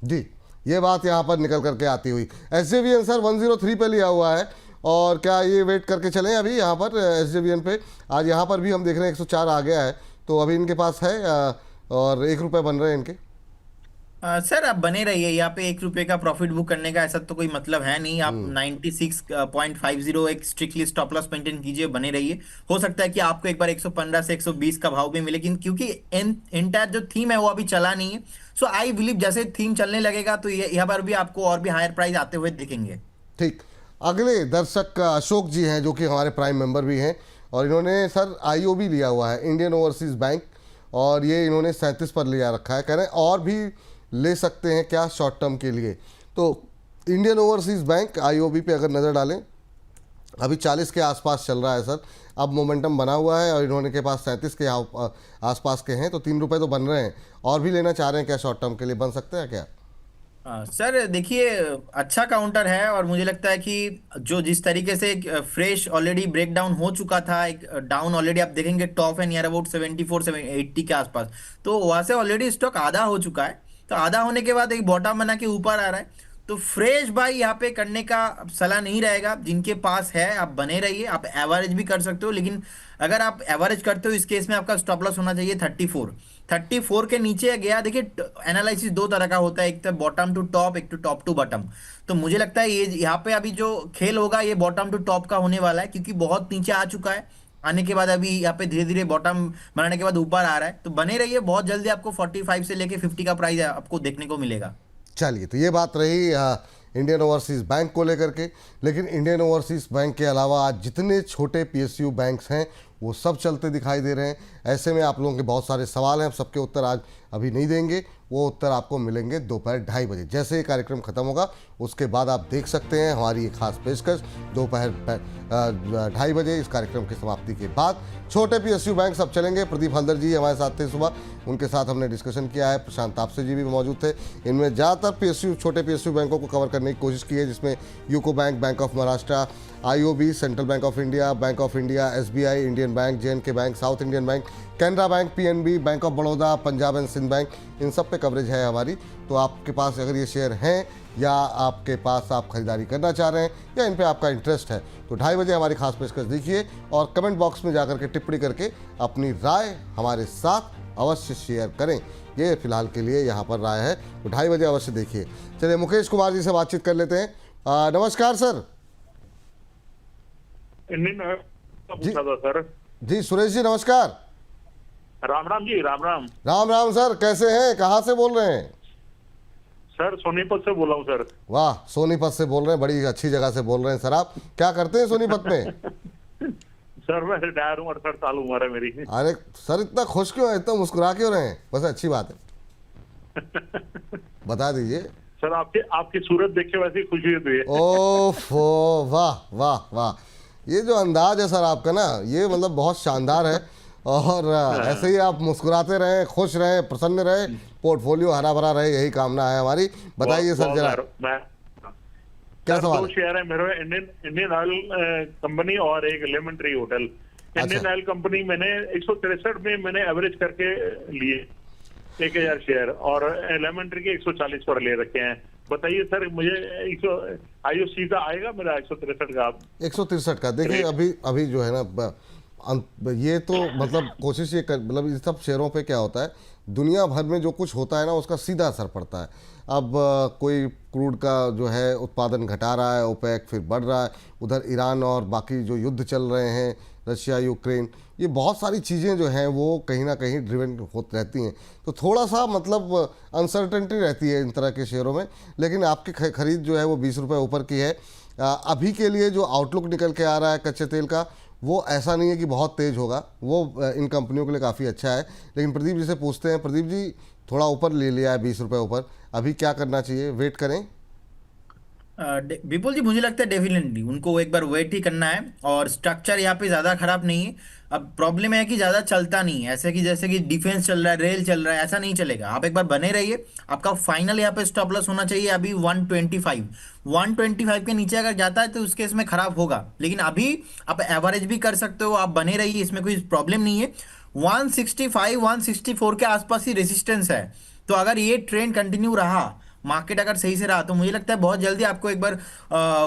S1: जी, ये बात यहाँ पर निकल करके आती हुई। SJVN सर 103 पे लिया हुआ है, और क्या ये वेट करके चलें अभी यहाँ पर SJVN पे? आज यहाँ पर भी हम देख रहे हैं 104 आ गया है, तो अभी इनके पास है और 1 रुपये बन रहे हैं इनके।
S2: सर आप बने रहिए यहाँ पे। 1 रुपए का प्रॉफिट बुक करने का ऐसा तो कोई मतलब है नहीं। आप 96.50 एक स्ट्रिक्टली स्टॉप लॉस मेंटेन कीजिए, बने रहिए। हो सकता है कि आपको एक बार 115 से 120 का भाव भी मिले, लेकिन क्योंकि एंटायर जो थीम है वो अभी चला नहीं है। सो आई बिलीव जैसे थीम चलने लगेगा तो यहाँ पर भी आपको और भी हायर प्राइस आते हुए दिखेंगे।
S1: ठीक, अगले दर्शक अशोक जी हैं, जो कि हमारे प्राइम मेंबर भी हैं, और इन्होंने सर IOB लिया हुआ है, इंडियन ओवरसीज़ बैंक, और ये इन्होंने 37 पर लिया रखा है, कह रहे हैं और भी ले सकते हैं क्या शॉर्ट टर्म के लिए। तो इंडियन ओवरसीज़ बैंक आईओबी पे अगर नज़र डालें, अभी 40 के आसपास चल रहा है सर, अब मोमेंटम बना हुआ है और इन्होंने के पास 37 के आसपास के हैं, तो 3 रुपये तो बन रहे हैं। और भी लेना चाह रहे हैं क्या शॉर्ट टर्म के लिए, बन सकते हैं क्या?
S2: सर देखिए, अच्छा काउंटर है और मुझे लगता है कि जो जिस तरीके से फ्रेश ऑलरेडी ब्रेक डाउन हो चुका था, एक डाउन ऑलरेडी आप देखेंगे टॉप है नियर अबाउट 74-80 के आसपास, तो वहां से ऑलरेडी स्टॉक आधा हो चुका है। तो आधा होने के बाद एक बॉटम बना के ऊपर आ रहा है, तो फ्रेश बाई यहाँ पे करने का सलाह नहीं रहेगा। जिनके पास है आप बने रहिए, आप एवरेज भी कर सकते हो, लेकिन अगर आप एवरेज करते हो इस केस में आपका स्टॉप लॉस होना चाहिए 34 के नीचे गया। देखिए एनालिसिस दो तरह का होता है, एक तो बॉटम टू टॉप, एक तो टॉप टू बॉटम। तो मुझे लगता है ये यहाँ पे अभी जो खेल होगा ये बॉटम टू टॉप का होने वाला है, क्योंकि बहुत नीचे आ चुका है। आने के बाद अभी यहाँ पे धीरे धीरे बॉटम बनाने के बाद ऊपर आ रहा है, तो बने रहिए। बहुत जल्दी आपको 45 से लेके 50 का प्राइस आपको देखने को मिलेगा।
S1: चलिए, तो ये बात रही इंडियन ओवरसीज़ बैंक को लेकर के। लेकिन इंडियन ओवरसीज़ बैंक के अलावा आज जितने छोटे पीएसयू बैंक्स हैं वो सब चलते दिखाई दे रहे हैं। ऐसे में आप लोगों के बहुत सारे सवाल हैं, हम सबके उत्तर आज अभी नहीं देंगे, वो उत्तर आपको मिलेंगे दोपहर 2:30 बजे। जैसे ये कार्यक्रम खत्म होगा उसके बाद आप देख सकते हैं हमारी ये खास पेशकश दोपहर 2:30 बजे। इस कार्यक्रम की समाप्ति के बाद छोटे पीएसयू बैंक सब चलेंगे। प्रदीप हल्दर जी हमारे साथ थे सुबह, उनके साथ हमने डिस्कशन किया है। प्रशांत तापसे जी भी मौजूद थे। इनमें ज़्यादातर पीएसयू छोटे पीएसयू बैंकों को कवर करने की कोशिश की है, जिसमें UCO bank, bank of Maharashtra, IOB, central bank of India, SBI, Indian bank, JNK bank, south Indian bank, Canara bank, PNB, bank of Baroda, Punjab and Sind bank, इन सब पे कवरेज है हमारी। तो आपके पास अगर ये शेयर हैं या आपके पास आप खरीदारी करना चाह रहे हैं या इन पे आपका इंटरेस्ट है, तो 2:30 बजे हमारी खास पेशकश देखिए और कमेंट बॉक्स में जाकर के टिप्पणी करके अपनी राय हमारे साथ अवश्य शेयर करें। ये फिलहाल के लिए यहाँ पर राय है, तो 2:30 बजे अवश्य देखिए। चलिए मुकेश कुमार जी से बातचीत कर लेते हैं। नमस्कार सर।
S3: पूछा था सर।
S1: जी सुरेश जी नमस्कार।
S3: राम राम जी, राम राम।
S1: राम राम सर, कैसे हैं, कहाँ से बोल रहे हैं?
S3: सर सोनीपत से बोला हूँ सर।
S1: वाह, सोनीपत से बोल रहे हैं, बड़ी अच्छी जगह से बोल रहे हैं सर। आप क्या करते हैं सोनीपत में?
S3: सर मैं रिटायर हूँ, 68 साल उम्र है मेरी।
S1: अरे सर इतना खुश क्यों है, इतना मुस्कुरा क्यों रहे हैं? बस अच्छी बात है, बता दीजिए।
S3: सर आपकी सूरत देख के वैसे ही खुशी होती है।
S1: ओफो, वाह वाह वाह, ये जो अंदाज है सर आपका ना, ये मतलब बहुत शानदार है। और ऐसे ही आप मुस्कुराते रहें, खुश रहें, प्रसन्न रहें, पोर्टफोलियो हरा भरा रहे, यही कामना है हमारी। बताइए सर जरा क्या सवाल?
S3: 2 शेयर है मेरे, इंडियन ऑयल कंपनी और एक lemon tree hotel. Indian oil company मैंने 163 में मैंने एवरेज करके लिए 1000 शेयर, और लेमन ट्री के 140 पर ले रखे हैं। बताइए सर मुझे आईओसी का आएगा मेरा 163 का?
S1: 163 का देखिए, अभी जो है ना ये तो मतलब कोशिश ये कर, मतलब इन सब शेयरों पे क्या होता है, दुनिया भर में जो कुछ होता है ना उसका सीधा असर पड़ता है। अब कोई क्रूड का जो है उत्पादन घटा रहा है, ओपेक फिर बढ़ रहा है, उधर ईरान और बाकी जो युद्ध चल रहे हैं, रशिया यूक्रेन, ये बहुत सारी चीज़ें जो हैं वो कहीं ना कहीं ड्रिवन होती रहती हैं। तो थोड़ा सा मतलब अनसर्टेनिटी रहती है इन तरह के शेयरों में। लेकिन आपकी खरीद जो है वो 20 रुपये ऊपर की है। अभी के लिए जो आउटलुक निकल के आ रहा है कच्चे तेल का, वो ऐसा नहीं है कि बहुत तेज़ होगा, वो इन कंपनियों के लिए काफ़ी अच्छा है। लेकिन प्रदीप जी से पूछते हैं। प्रदीप जी, थोड़ा ऊपर ले लिया है 20 रुपये ऊपर, अभी क्या करना चाहिए, वेट करें?
S2: विपुल जी मुझे लगता है डेफिनेटली उनको एक बार वेट ही करना है, और स्ट्रक्चर यहाँ पे ज़्यादा खराब नहीं है। अब प्रॉब्लम है कि ज़्यादा चलता नहीं है, ऐसे कि जैसे कि डिफेंस चल रहा है, रेल चल रहा है, ऐसा नहीं चलेगा। आप एक बार बने रहिए। आपका फाइनल यहाँ पे स्टॉप लॉस होना चाहिए अभी 125 के नीचे अगर जाता है तो उस केस में खराब होगा। लेकिन अभी आप एवरेज भी कर सकते हो, आप बने रहिए, इसमें कोई प्रॉब्लम नहीं है। 165 164 के आसपास ही रेजिस्टेंस है, तो अगर ये ट्रेंड कंटिन्यू रहा, मार्केट अगर सही से रहा, तो मुझे लगता है बहुत जल्दी आपको एक बार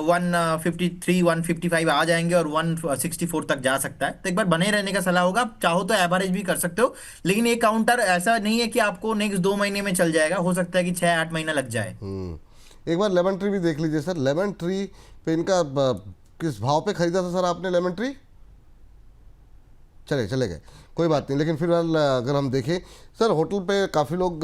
S2: 153 155 आ जाएंगे और 164 तक जा सकता है। तो एक बार बने रहने का सलाह होगा। आप चाहो तो एवरेज भी कर सकते हो, लेकिन ये काउंटर ऐसा नहीं है कि आपको नेक्स्ट 2 महीने में चल जाएगा, हो सकता है कि 6-8 महीना लग जाए।
S1: एक बार लेमन ट्री भी देख लीजिए सर। लेमन ट्री पे इनका किस भाव पे खरीदा था सर आपने लेमन ट्री? चले गए, कोई बात नहीं। लेकिन फिर अगर हम देखें सर, होटल पे काफ़ी लोग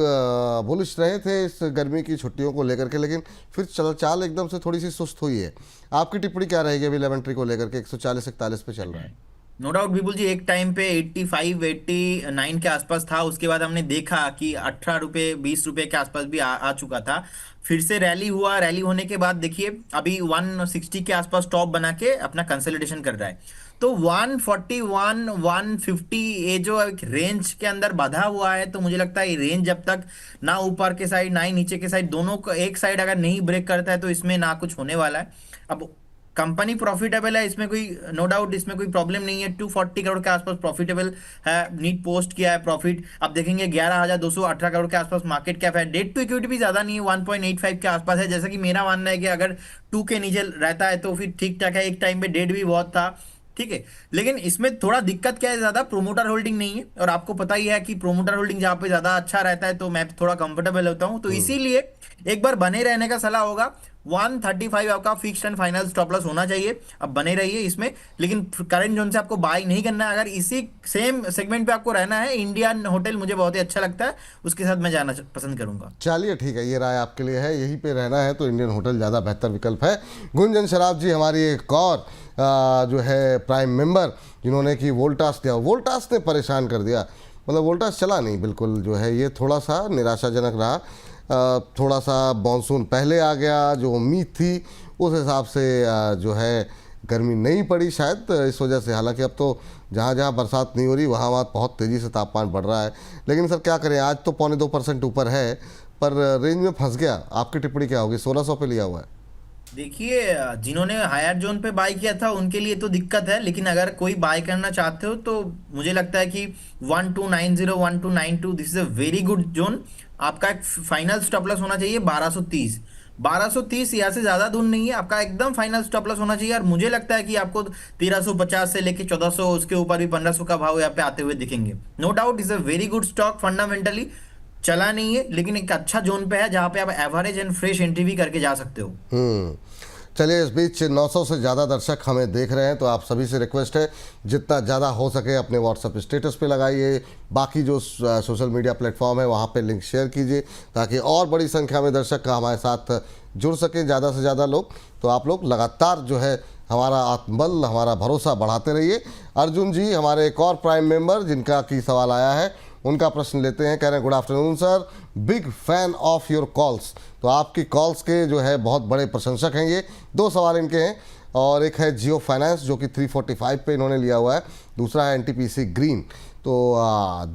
S1: बुलिश रहे थे इस गर्मी की छुट्टियों को लेकर के, लेकिन फिर चाल एकदम से थोड़ी सी सुस्त हुई है। आपकी टिप्पणी क्या रहेगी अभी लेमन ट्री को लेकर के? 140-41 पे चल रहा है।
S2: नो डाउट विपुल जी, एक टाइम पे 85 89 के आसपास था, उसके बाद हमने देखा कि 18 रुपये 20 रुपये के आसपास भी आ चुका था। फिर से रैली हुआ, रैली होने के बाद देखिए अभी 160 के आसपास टॉप बना के अपना कंसोलिडेशन कर रहा है। तो 141 150 ये जो एक रेंज के अंदर बाधा हुआ है, तो मुझे लगता है ये रेंज जब तक ना ऊपर के साइड ना ही नीचे के साइड, दोनों को एक साइड अगर नहीं ब्रेक करता है तो इसमें ना कुछ होने वाला है। अब कंपनी प्रॉफिटेबल है, इसमें कोई नो डाउट, इसमें कोई प्रॉब्लम नहीं है। 240 करोड़ के आसपास प्रॉफिटेबल है, नीट पोस्ट किया है प्रॉफिट। अब देखेंगे 11,218 करोड़ के आसपास मार्केट कैप है। डेट टू इक्विटी भी ज्यादा नहीं है, 1.85 के आसपास है। जैसा कि मेरा मानना है कि अगर 2 के नीचे रहता है तो फिर ठीक ठाक है। एक टाइम पे डेट भी बहुत था, ठीक है। लेकिन इसमें थोड़ा दिक्कत क्या है, ज्यादा प्रोमोटर होल्डिंग नहीं है, और आपको पता ही है कि प्रोमोटर होल्डिंग जहाँ पे ज्यादा अच्छा रहता है तो मैं थोड़ा कंफर्टेबल होता हूँ। तो इसीलिए एक बार बने रहने का सलाह होगा। 135 आपका fixed and final stop loss होना चाहिए। अब बने रहिए इसमें, लेकिन करंट जोन से आपको बाय नहीं करना है। अगर इसी सेम सेगमेंट पे आपको रहना है, इंडियन होटल मुझे बहुत ही अच्छा लगता है, उसके साथ मैं जाना पसंद करूंगा।
S1: चलिए ठीक है, ये राय आपके लिए है, यहीं पे रहना है तो इंडियन होटल ज़्यादा बेहतर विकल्प है। गुंजन शराब जी हमारी एक और जो है प्राइम मेंबर, जिन्होंने कि वोल्टास दिया, वोल्टास ने परेशान कर दिया, मतलब वोल्टास चला नहीं बिल्कुल, जो है ये थोड़ा सा निराशाजनक रहा। थोड़ा सा मानसून पहले आ गया, जो उम्मीद थी उस हिसाब से जो है गर्मी नहीं पड़ी शायद इस वजह से। हालांकि अब तो जहाँ जहाँ बरसात नहीं हो रही वहाँ वहाँ बहुत तेज़ी से तापमान बढ़ रहा है। लेकिन सर क्या करें, आज तो 2.25% ऊपर है, पर रेंज में फंस गया। आपकी टिप्पणी क्या होगी? 1600 पे लिया हुआ है।
S2: देखिए, जिन्होंने हायर जोन पे बाय किया था उनके लिए तो दिक्कत है, लेकिन अगर कोई बाय करना चाहते हो तो मुझे लगता है कि 1290 1292 this is a very good zone. आपका एक फाइनल स्टॉप लॉस होना चाहिए 1230। 1230 यहाँ से ज्यादा दूर नहीं है, आपका एकदम फाइनल स्टॉप लॉस होना चाहिए। और मुझे लगता है कि आपको 1350 से लेके 1400, उसके ऊपर भी 1500 का भाव यहाँ पे आते हुए दिखेंगे। No doubt is a very good stock, fundamentally चला नहीं है, लेकिन एक अच्छा जोन पे है जहां पे आप एवरेज एंड फ्रेश एंट्री भी करके जा सकते हो।
S1: चलिए, इस बीच 900 से ज़्यादा दर्शक हमें देख रहे हैं, तो आप सभी से रिक्वेस्ट है जितना ज़्यादा हो सके अपने व्हाट्सएप स्टेटस पे लगाइए, बाकी जो सोशल मीडिया प्लेटफॉर्म है वहाँ पे लिंक शेयर कीजिए, ताकि और बड़ी संख्या में दर्शक हमारे साथ जुड़ सकें, ज़्यादा से ज़्यादा लोग। तो आप लोग लगातार जो है हमारा आत्मबल, हमारा भरोसा बढ़ाते रहिए। अर्जुन जी हमारे एक और प्राइम मेंबर, जिनका की सवाल आया है, उनका प्रश्न लेते हैं। कह रहे हैं good afternoon sir, big fan of your calls. तो आपकी कॉल्स के जो है बहुत बड़े प्रशंसक हैं ये। 2 सवाल इनके हैं, और एक है जियो फाइनेंस जो कि 345 पे इन्होंने लिया हुआ है, दूसरा है एनटीपीसी ग्रीन। तो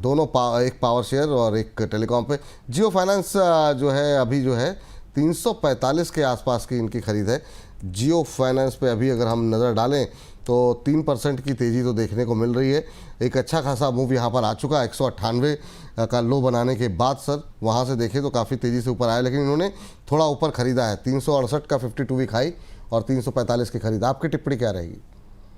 S1: दोनों एक पावर शेयर और एक टेलीकॉम पे। जियो फाइनेंस जो है अभी जो है 345 के आसपास की इनकी खरीद है। जियो फाइनेंस पे अभी अगर हम नज़र डालें तो 3% की तेज़ी तो देखने को मिल रही है। एक अच्छा खासा मूव यहाँ पर आ चुका है 198 का लो बनाने के बाद सर, वहाँ से देखें तो काफ़ी तेज़ी से ऊपर आया, लेकिन इन्होंने थोड़ा ऊपर ख़रीदा है। 368 का 52 वीक हाई और 345 की खरीद। आपकी टिप्पणी क्या रहेगी?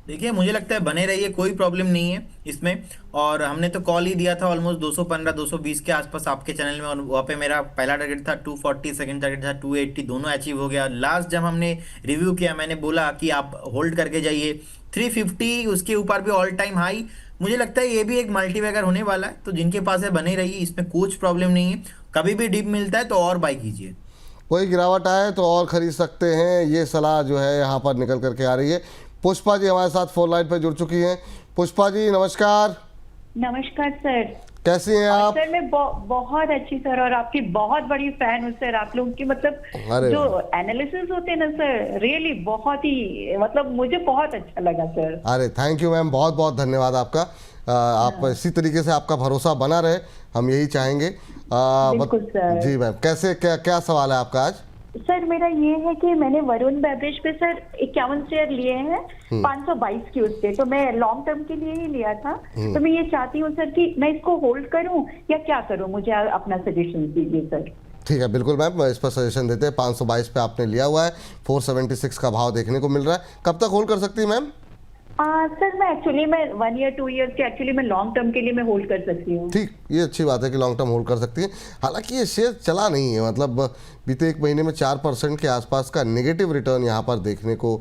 S2: देखिए, मुझे लगता है बने रहिए, कोई प्रॉब्लम नहीं है इसमें। और हमने तो कॉल ही दिया था ऑलमोस्ट 215 220 के आसपास आपके चैनल में, और वहाँ पे मेरा पहला टारगेट था 240, सेकंड टारगेट था 280, दोनों अचीव हो गया। लास्ट जब हमने रिव्यू किया मैंने बोला कि आप होल्ड करके जाइए। 350 उसके ऊपर भी ऑल टाइम हाई। मुझे लगता है ये भी एक मल्टीबैगर होने वाला है, तो जिनके पास है बने रहिए, इसमें कुछ प्रॉब्लम नहीं है। कभी भी डिप मिलता है तो और बाई कीजिए।
S1: कोई गिरावट आए तो और ख़रीद सकते हैं, ये सलाह जो है यहाँ पर निकल करके आ रही है। पुष्पा जी हमारे साथ फोन लाइन पर जुड़ चुकी हैं। पुष्पा जी नमस्कार।
S4: नमस्कार सर,
S1: कैसी हैं आप?
S4: सर मैं बहुत अच्छी सर, और आपकी बहुत बड़ी फैन हूँ सर। आप लोगों की मतलब
S1: अरे
S4: जो एनालिसिस होते हैं ना सर, रियली बहुत ही मतलब मुझे बहुत अच्छा लगा सर।
S1: अरे थैंक यू मैम, बहुत बहुत धन्यवाद आपका। आप इसी तरीके से आपका भरोसा बना रहे, हम यही चाहेंगे।
S4: बिल्कुल सर।
S1: जी मैम, कैसे क्या क्या सवाल है आपका आज?
S4: सर मेरा ये है कि मैंने वरुण बेवरेज पे सर 51 शेयर लिए हैं 522 की उससे, तो मैं लॉन्ग टर्म के लिए ही लिया था। तो मैं ये चाहती हूँ सर कि मैं इसको होल्ड करूँ या क्या करूँ, मुझे अपना सजेशन दीजिए सर।
S1: ठीक है, बिल्कुल मैम, इस पर सजेशन देते हैं। 522 पे आपने लिया हुआ है, 476 का भाव देखने को मिल रहा है। कब तक होल्ड कर सकती है मैम?
S4: सर मैं एक्चुअली 1 ईयर 2 ईयर के एक्चुअली मैं लॉन्ग टर्म के लिए मैं होल्ड कर सकती हूँ।
S1: ठीक, ये अच्छी बात है कि लॉन्ग टर्म होल्ड कर सकती है। हालांकि ये शेयर चला नहीं है, मतलब बीते 1 महीने में 4% के आसपास का नेगेटिव रिटर्न यहाँ पर देखने को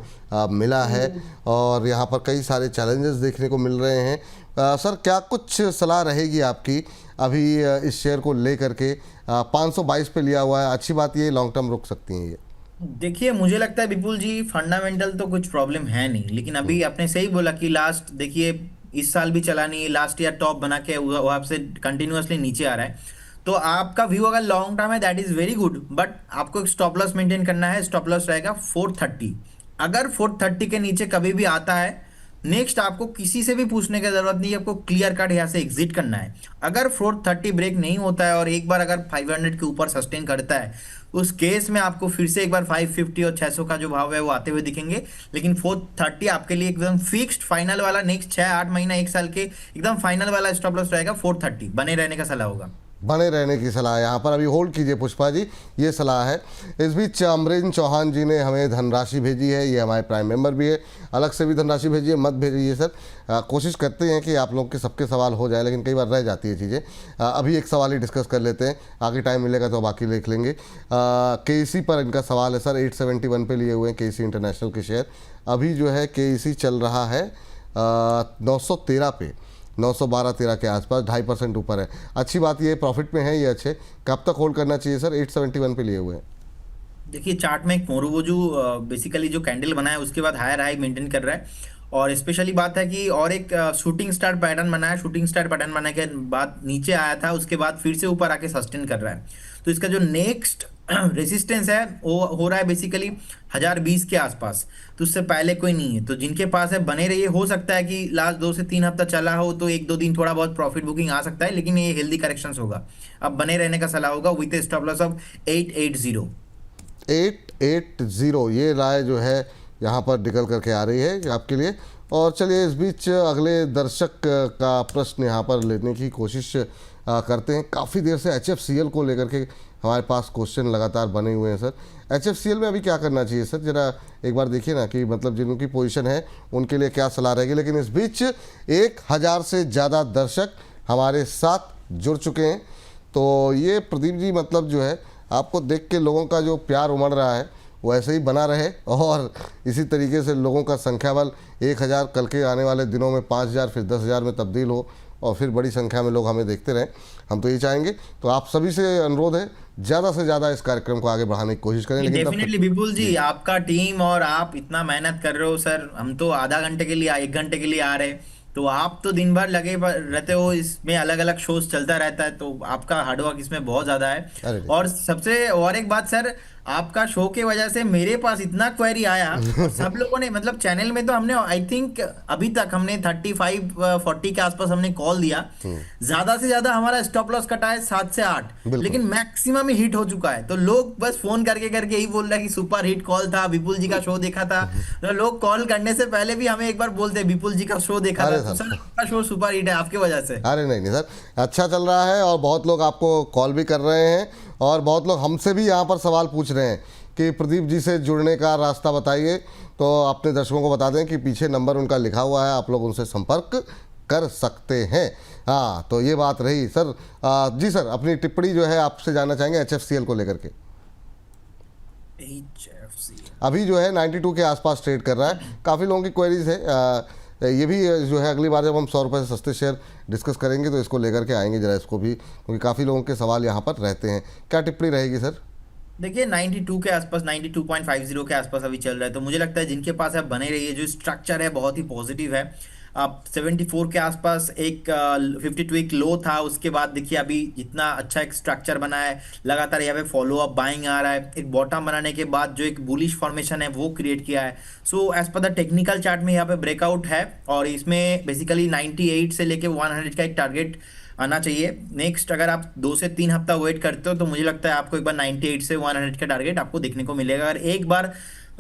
S1: मिला है, और यहाँ पर कई सारे चैलेंजेस देखने को मिल रहे हैं। सर क्या कुछ सलाह रहेगी आपकी अभी इस शेयर को ले करके? 522 पे लिया हुआ है, अच्छी बात ये लॉन्ग टर्म रुक सकती हैं ये।
S2: देखिए मुझे लगता है विपुल जी फंडामेंटल तो कुछ प्रॉब्लम है नहीं, लेकिन अभी आपने सही बोला कि लास्ट देखिए इस साल भी चला नहीं, लास्ट ईयर टॉप बना के वहां से कंटिन्यूअसली नीचे आ रहा है। तो आपका व्यू अगर लॉन्ग टर्म है that is very good, but आपको एक स्टॉप लॉस मेंटेन करना है। स्टॉप लॉस रहेगा 430। अगर 430 के नीचे कभी भी आता है, नेक्स्ट आपको किसी से भी पूछने की जरूरत नहीं है, आपको क्लियर कट यहाँ से एग्जिट करना है। अगर 430 ब्रेक नहीं होता है और एक बार अगर 500 के ऊपर सस्टेन करता है, उस केस में आपको फिर से एक बार 550 और 600 का जो भाव है वो आते हुए दिखेंगे। लेकिन 430 आपके लिए एकदम फिक्स्ड फाइनल वाला, नेक्स्ट 6-8 महीना 1 साल के एकदम फाइनल वाला स्टॉप लॉस रहेगा। 430 बने रहने का सलाह होगा।
S1: बने रहने की सलाह है यहाँ पर, अभी होल्ड कीजिए पुष्पा जी, ये सलाह है। इस बीच अमरीन चौहान जी ने हमें धनराशि भेजी है, ये हमारे प्राइम मेंबर भी है, अलग से भी धनराशि भेजी है, मत भेजिए सर। कोशिश करते हैं कि आप लोग के सबके सवाल हो जाए, लेकिन कई बार रह जाती है चीज़ें। अभी एक सवाल ही डिस्कस कर लेते हैं, आगे टाइम मिलेगा तो बाकी देख लेंगे। KEC पर इनका सवाल है सर, 871 पे लिए हुए हैं KEC इंटरनेशनल के शेयर। अभी जो है KEC चल रहा है 913 पे, 912-13 के आसपास, 2.5% ऊपर है। अच्छी बात ये प्रॉफिट में है ये अच्छे। कब तक होल्ड करना चाहिए सर? 871 पे लिए हुए हैं।
S2: देखिए चार्ट में एक मोरोबोजू बेसिकली जो कैंडल बना है उसके बाद हायर हाई मेंटेन कर रहा है, और स्पेशली बात है कि और एक शूटिंग स्टार पैटर्न बना है। शूटिंग स्टार पैटर्न बनाने के बाद नीचे आया था, उसके बाद फिर से ऊपर आके सस्टेन कर रहा है। तो इसका जो नेक्स्ट रेजिस्टेंस है वो हो रहा है बेसिकली 1020 के आसपास, तो उससे पहले कोई नहीं है। तो जिनके पास है बने रहिए। हो सकता है कि लास्ट 2 से 3 हफ्ता चला हो तो 1-2 दिन थोड़ा बहुत प्रॉफिट बुकिंग आ सकता है, लेकिन ये हेल्दी करेक्शंस होगा। अब बने रहने का सलाह होगा with A stop loss of 880।
S1: 880 ये राय जो है यहाँ पर निकल करके आ रही है आपके लिए। और चलिए इस बीच अगले दर्शक का प्रश्न यहाँ पर लेने की कोशिश करते हैं। काफ़ी देर से HFCL को लेकर के हमारे पास क्वेश्चन लगातार बने हुए हैं सर। HFCL में अभी क्या करना चाहिए सर? जरा एक बार देखिए ना कि मतलब जिनकी पोजीशन है उनके लिए क्या सलाह रहेगी। लेकिन इस बीच 1000 से ज़्यादा दर्शक हमारे साथ जुड़ चुके हैं। तो ये प्रदीप जी मतलब जो है आपको देख के लोगों का जो प्यार उमड़ रहा है वो ऐसे ही बना रहे, और इसी तरीके से लोगों का संख्या बल 1000 कल के आने वाले दिनों में 5000 फिर 10,000 में तब्दील हो, और फिर बड़ी संख्या में लोग हमें देखते रहें। हम तो ये चाहेंगे। तो आप सभी से अनुरोध है ज़्यादा से ज़्यादा इस कार्यक्रम को आगे बढ़ाने की कोशिश करें। लेकिन
S2: डेफिनेटली विपुल जी, आपका टीम और आप इतना मेहनत कर रहे हो सर। हम तो आधा घंटे के लिए 1 घंटे के लिए आ रहे, तो आप तो दिन भर लगे रहते हो, इसमें अलग अलग शोज चलता रहता है, तो आपका हार्डवर्क इसमें बहुत ज्यादा है।
S1: अरे
S2: और सबसे और एक बात सर, आपका शो के वजह से मेरे पास इतना क्वेरी आया, और सब लोगों ने मतलब चैनल में तो हमने आई थिंक अभी तक हमने 35-40 के आसपास हमने कॉल दिया। ज्यादा से ज्यादा हमारा स्टॉप लॉस कटा है 7 से 8,
S1: बिल्कुल।
S2: लेकिन मैक्सिमम ही हिट हो चुका है। तो लोग बस फोन करके करके यही बोल रहे हैं कि सुपर हिट कॉल था, विपुल जी का शो देखा था। तो लोग कॉल करने से पहले भी हमें एक बार बोलते विपुल जी का शो देखा
S1: अरे
S2: था। तो
S1: सर।
S2: सर आपका शो सुपर हिट है आपके वजह से।
S1: अरे नहीं सर, अच्छा चल रहा है और बहुत लोग आपको कॉल भी कर रहे हैं, और बहुत लोग हमसे भी यहाँ पर सवाल पूछ रहे हैं कि प्रदीप जी से जुड़ने का रास्ता बताइए। तो अपने दर्शकों को बता दें कि पीछे नंबर उनका लिखा हुआ है, आप लोग उनसे संपर्क कर सकते हैं। हाँ, तो ये बात रही सर। जी सर, अपनी टिप्पणी जो है आपसे जानना चाहेंगे HFCL को लेकर के। अभी जो है 92 के आसपास ट्रेड कर रहा है। काफ़ी लोगों की क्वेरीज है। ये भी जो है अगली बार जब हम 100 रुपये से सस्ते शेयर डिस्कस करेंगे तो इसको लेकर के आएंगे जरा इसको भी, क्योंकि काफ़ी लोगों के सवाल यहाँ पर रहते हैं। क्या टिप्पणी रहेगी सर?
S2: देखिए 92 के आसपास, 92.50 के आसपास अभी चल रहा है। तो मुझे लगता है जिनके पास आप बने रहिए, जो स्ट्रक्चर है बहुत ही पॉजिटिव है। आप 74 के आसपास एक 52 एक लो था, उसके बाद देखिए अभी जितना अच्छा एक स्ट्रक्चर बना है, लगातार यहाँ पे फॉलो अप बाइंग आ रहा है। एक बॉटम बनाने के बाद जो एक बुलिश फॉर्मेशन है वो क्रिएट किया है। So as per the technical chart में यहाँ पे ब्रेकआउट है, और इसमें बेसिकली 98 से लेके 100 का एक टारगेट आना चाहिए। नेक्स्ट अगर आप 2 से 3 हफ्ता वेट करते हो तो मुझे लगता है आपको एक बार 98 से 100 का टारगेट आपको देखने को मिलेगा। अगर एक बार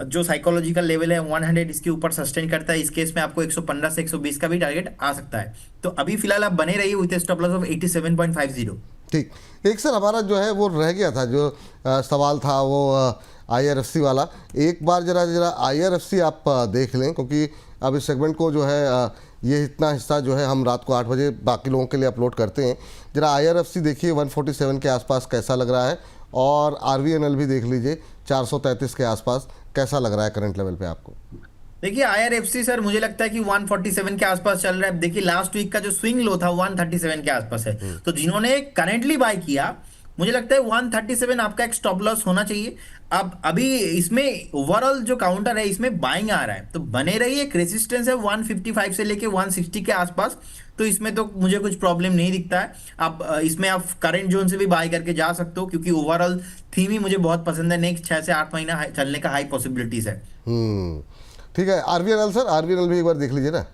S2: जो साइकोलॉजिकल लेवल है 100 इसके ऊपर सस्टेन करता है, इस केस में आपको 115 से 120 का भी टारगेट आ सकता है। तो अभी फिलहाल आप बने रहिए विद स्टॉप लॉस ऑफ 87.50।
S1: ठीक। एक सर हमारा जो है वो रह गया था, जो सवाल था वो IRFC वाला। एक बार जरा IRFC आप देख लें, क्योंकि अब इस सेगमेंट को जो है ये इतना हिस्सा जो है हम रात को 8 बजे बाकी लोगों के लिए अपलोड करते हैं। जरा IRFC देखिए 147 के आसपास कैसा लग रहा है, और RVNL भी देख लीजिए 433 के आसपास कैसा लग रहा है करंट लेवल पे आपको।
S2: देखिए IRFC सर मुझे लगता है कि 147 के आसपास चल रहा है। देखिए लास्ट वीक का जो स्विंग लो था 137 के आसपास है। तो जिन्होंने करेंटली बाय किया मुझे लगता है 137 आपका एक स्टॉप लॉस होना चाहिए। अब अभी इसमें ओवरऑल जो काउंटर है इसमें बाइंग आ रहा है, तो बने रहिए। एक रेजिस्टेंस है 155 से लेके 160 के आसपास, तो इसमें तो मुझे कुछ प्रॉब्लम नहीं दिखता है। आप इसमें आप करंट जोन से भी बाय करके जा सकते हो, क्योंकि ओवरऑल थीम ही मुझे बहुत पसंद है। नेक्स्ट 6 से 8 महीना चलने का हाई पॉसिबिलिटीज है।
S1: ठीक है। आरवीएनएल सर, आरवीएनएल भी एक बार देख लीजिए ना।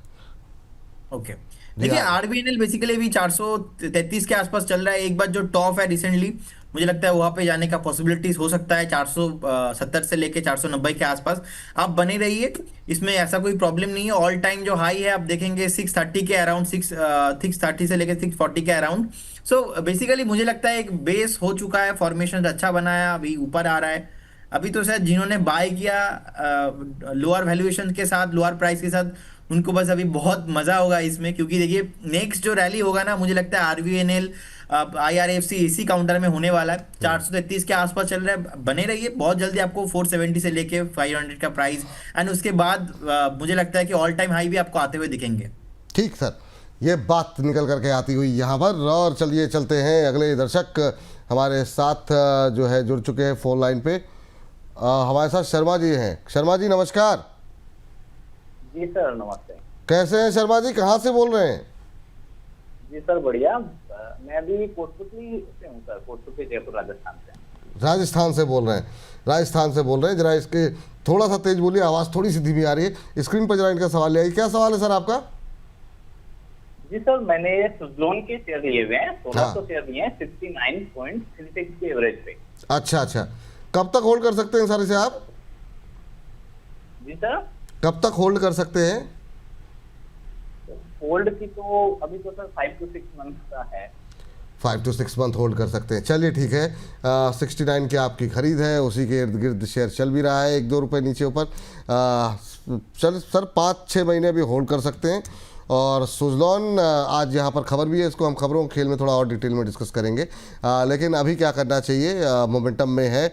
S2: ओके, देखिए आरबीएनएल बेसिकली अभी 433 के आसपास चल रहा है। एक बार जो टॉप है रिसेंटली, मुझे लगता है वहां पे जाने का पॉसिबिलिटीज हो सकता है 470 से लेके 490 के आसपास। आप बने रहिए, इसमें ऐसा कोई प्रॉब्लम नहीं है। ऑल टाइम जो हाई है आप देखेंगे 630 के अराउंड, 630 से लेके 640 के अराउंड। सो बेसिकली मुझे लगता है एक बेस हो चुका है, फॉर्मेशन अच्छा बनाया, अभी ऊपर आ रहा है। अभी तो शायद जिन्होंने बाय किया लोअर वैल्यूएशन के साथ, लोअर प्राइस के साथ, उनको बस अभी बहुत मजा होगा इसमें, क्योंकि देखिए नेक्स्ट जो रैली होगा ना, मुझे लगता है आरवीएनएल आईआरएफसी इसी काउंटर में होने वाला है। 433 के आसपास चल रहा है, बने रहिए। बहुत जल्दी आपको 470 से लेके 500 का प्राइस, एंड उसके बाद मुझे लगता है कि ऑल टाइम हाई भी आपको आते हुए दिखेंगे।
S1: ठीक सर, ये बात निकल करके आती हुई यहाँ पर। और चलिए चलते हैं अगले दर्शक हमारे साथ जो है जुड़ चुके हैं फोन लाइन पे। हमारे साथ शर्मा जी हैं। शर्मा जी नमस्कार।
S5: जी सर नमस्ते।
S1: कैसे हैं शर्मा जी, कहाँ से बोल रहे हैं?
S5: जी सर बढ़िया। मैं अभी कोटपुतली से हूँ सर, कोटपुतली जयपुर राजस्थान से।
S1: राजस्थान से बोल रहे हैं, राजस्थान से बोल रहे हैं। जरा इसके थोड़ा सा तेज बोलिए, आवाज़ थोड़ी सी धीमी आ रही है। स्क्रीन पर जरा इनका सवाल ले आइए। क्या सवाल है सर आपका?
S5: जी सर, मैंने सुजलोन के शेयर लिए हुए हैं, 1600 शेयर लिए हैं 69.36 के एवरेज पे।
S1: अच्छा अच्छा, कब तक होल्ड कर सकते हैं सर इसे आप?
S5: जी सर,
S1: कब तक होल्ड कर सकते हैं?
S5: होल्ड की तो अभी तो सर 5 to 6 मंथ का है।
S1: 5 to 6 मंथ होल्ड कर सकते हैं। चलिए ठीक है। 69 की आपकी खरीद है, उसी के इर्द गिर्द शेयर चल भी रहा है, 1-2 रुपये नीचे ऊपर। चल सर 5-6 महीने भी होल्ड कर सकते हैं। और सुजलॉन आज यहाँ पर खबर भी है, इसको हम खबरों खेल में थोड़ा और डिटेल में डिस्कस करेंगे। लेकिन अभी क्या करना चाहिए, मोमेंटम में है,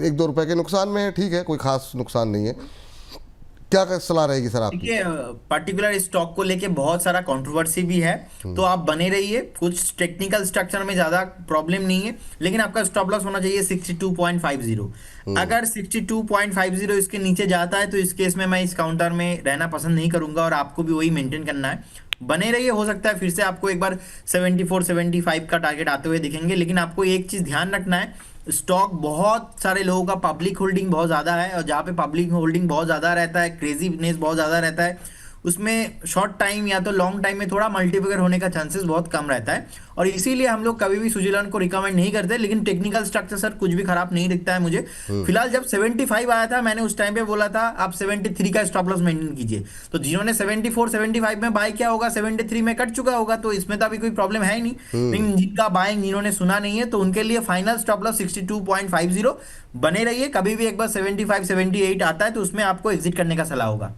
S1: 1-2 रुपये के नुकसान में है, ठीक है, कोई खास नुकसान नहीं है। क्या सलाह रहेगी सर आपकी?
S2: देखिए पर्टिकुलर स्टॉक को लेके बहुत सारा कंट्रोवर्सी भी है, तो आप बने रहिए। कुछ टेक्निकल स्ट्रक्चर में ज्यादा प्रॉब्लम नहीं है, लेकिन आपका स्टॉप लॉस होना चाहिए 62.50। अगर 62.50 इसके नीचे जाता है तो इस केस में मैं इस काउंटर में रहना पसंद नहीं करूंगा, और आपको भी वही मेंटेन करना है। बने रहिए, हो सकता है फिर से आपको एक बार 74-75 का टारगेट आते हुए दिखेंगे। लेकिन आपको एक चीज ध्यान रखना है, स्टॉक बहुत सारे लोगों का पब्लिक होल्डिंग बहुत ज़्यादा है, और जहाँ पे पब्लिक होल्डिंग बहुत ज़्यादा रहता है, क्रेजीनेस बहुत ज़्यादा रहता है, उसमें शॉर्ट टाइम या तो लॉन्ग टाइम में थोड़ा मल्टीप्लिकेट होने का चांसेस बहुत कम रहता है। और इसीलिए हम लोग कभी भी सुजिलान को रिकमेंड नहीं करते। लेकिन टेक्निकल स्ट्रक्चर सर कुछ भी खराब नहीं दिखता है मुझे। फिलहाल जब 75 आया था, मैंने उस टाइम पे बोला था आप 73 का स्टॉप लॉस मेंटेन कीजिए। तो जिन्होंने 74-75 में बाय किया होगा, 73 में कट चुका होगा, तो इसमें तो अभी कोई प्रॉब्लम है ही नहीं। लेकिन जिनका बाइंग जिन्होंने सुना नहीं है, तो उनके लिए फाइनल स्टॉप लॉस 62.50। बने रहिए। कभी भी एक बार 75-78 आता है तो उसमें आपको एग्जिट करने का सलाह होगा।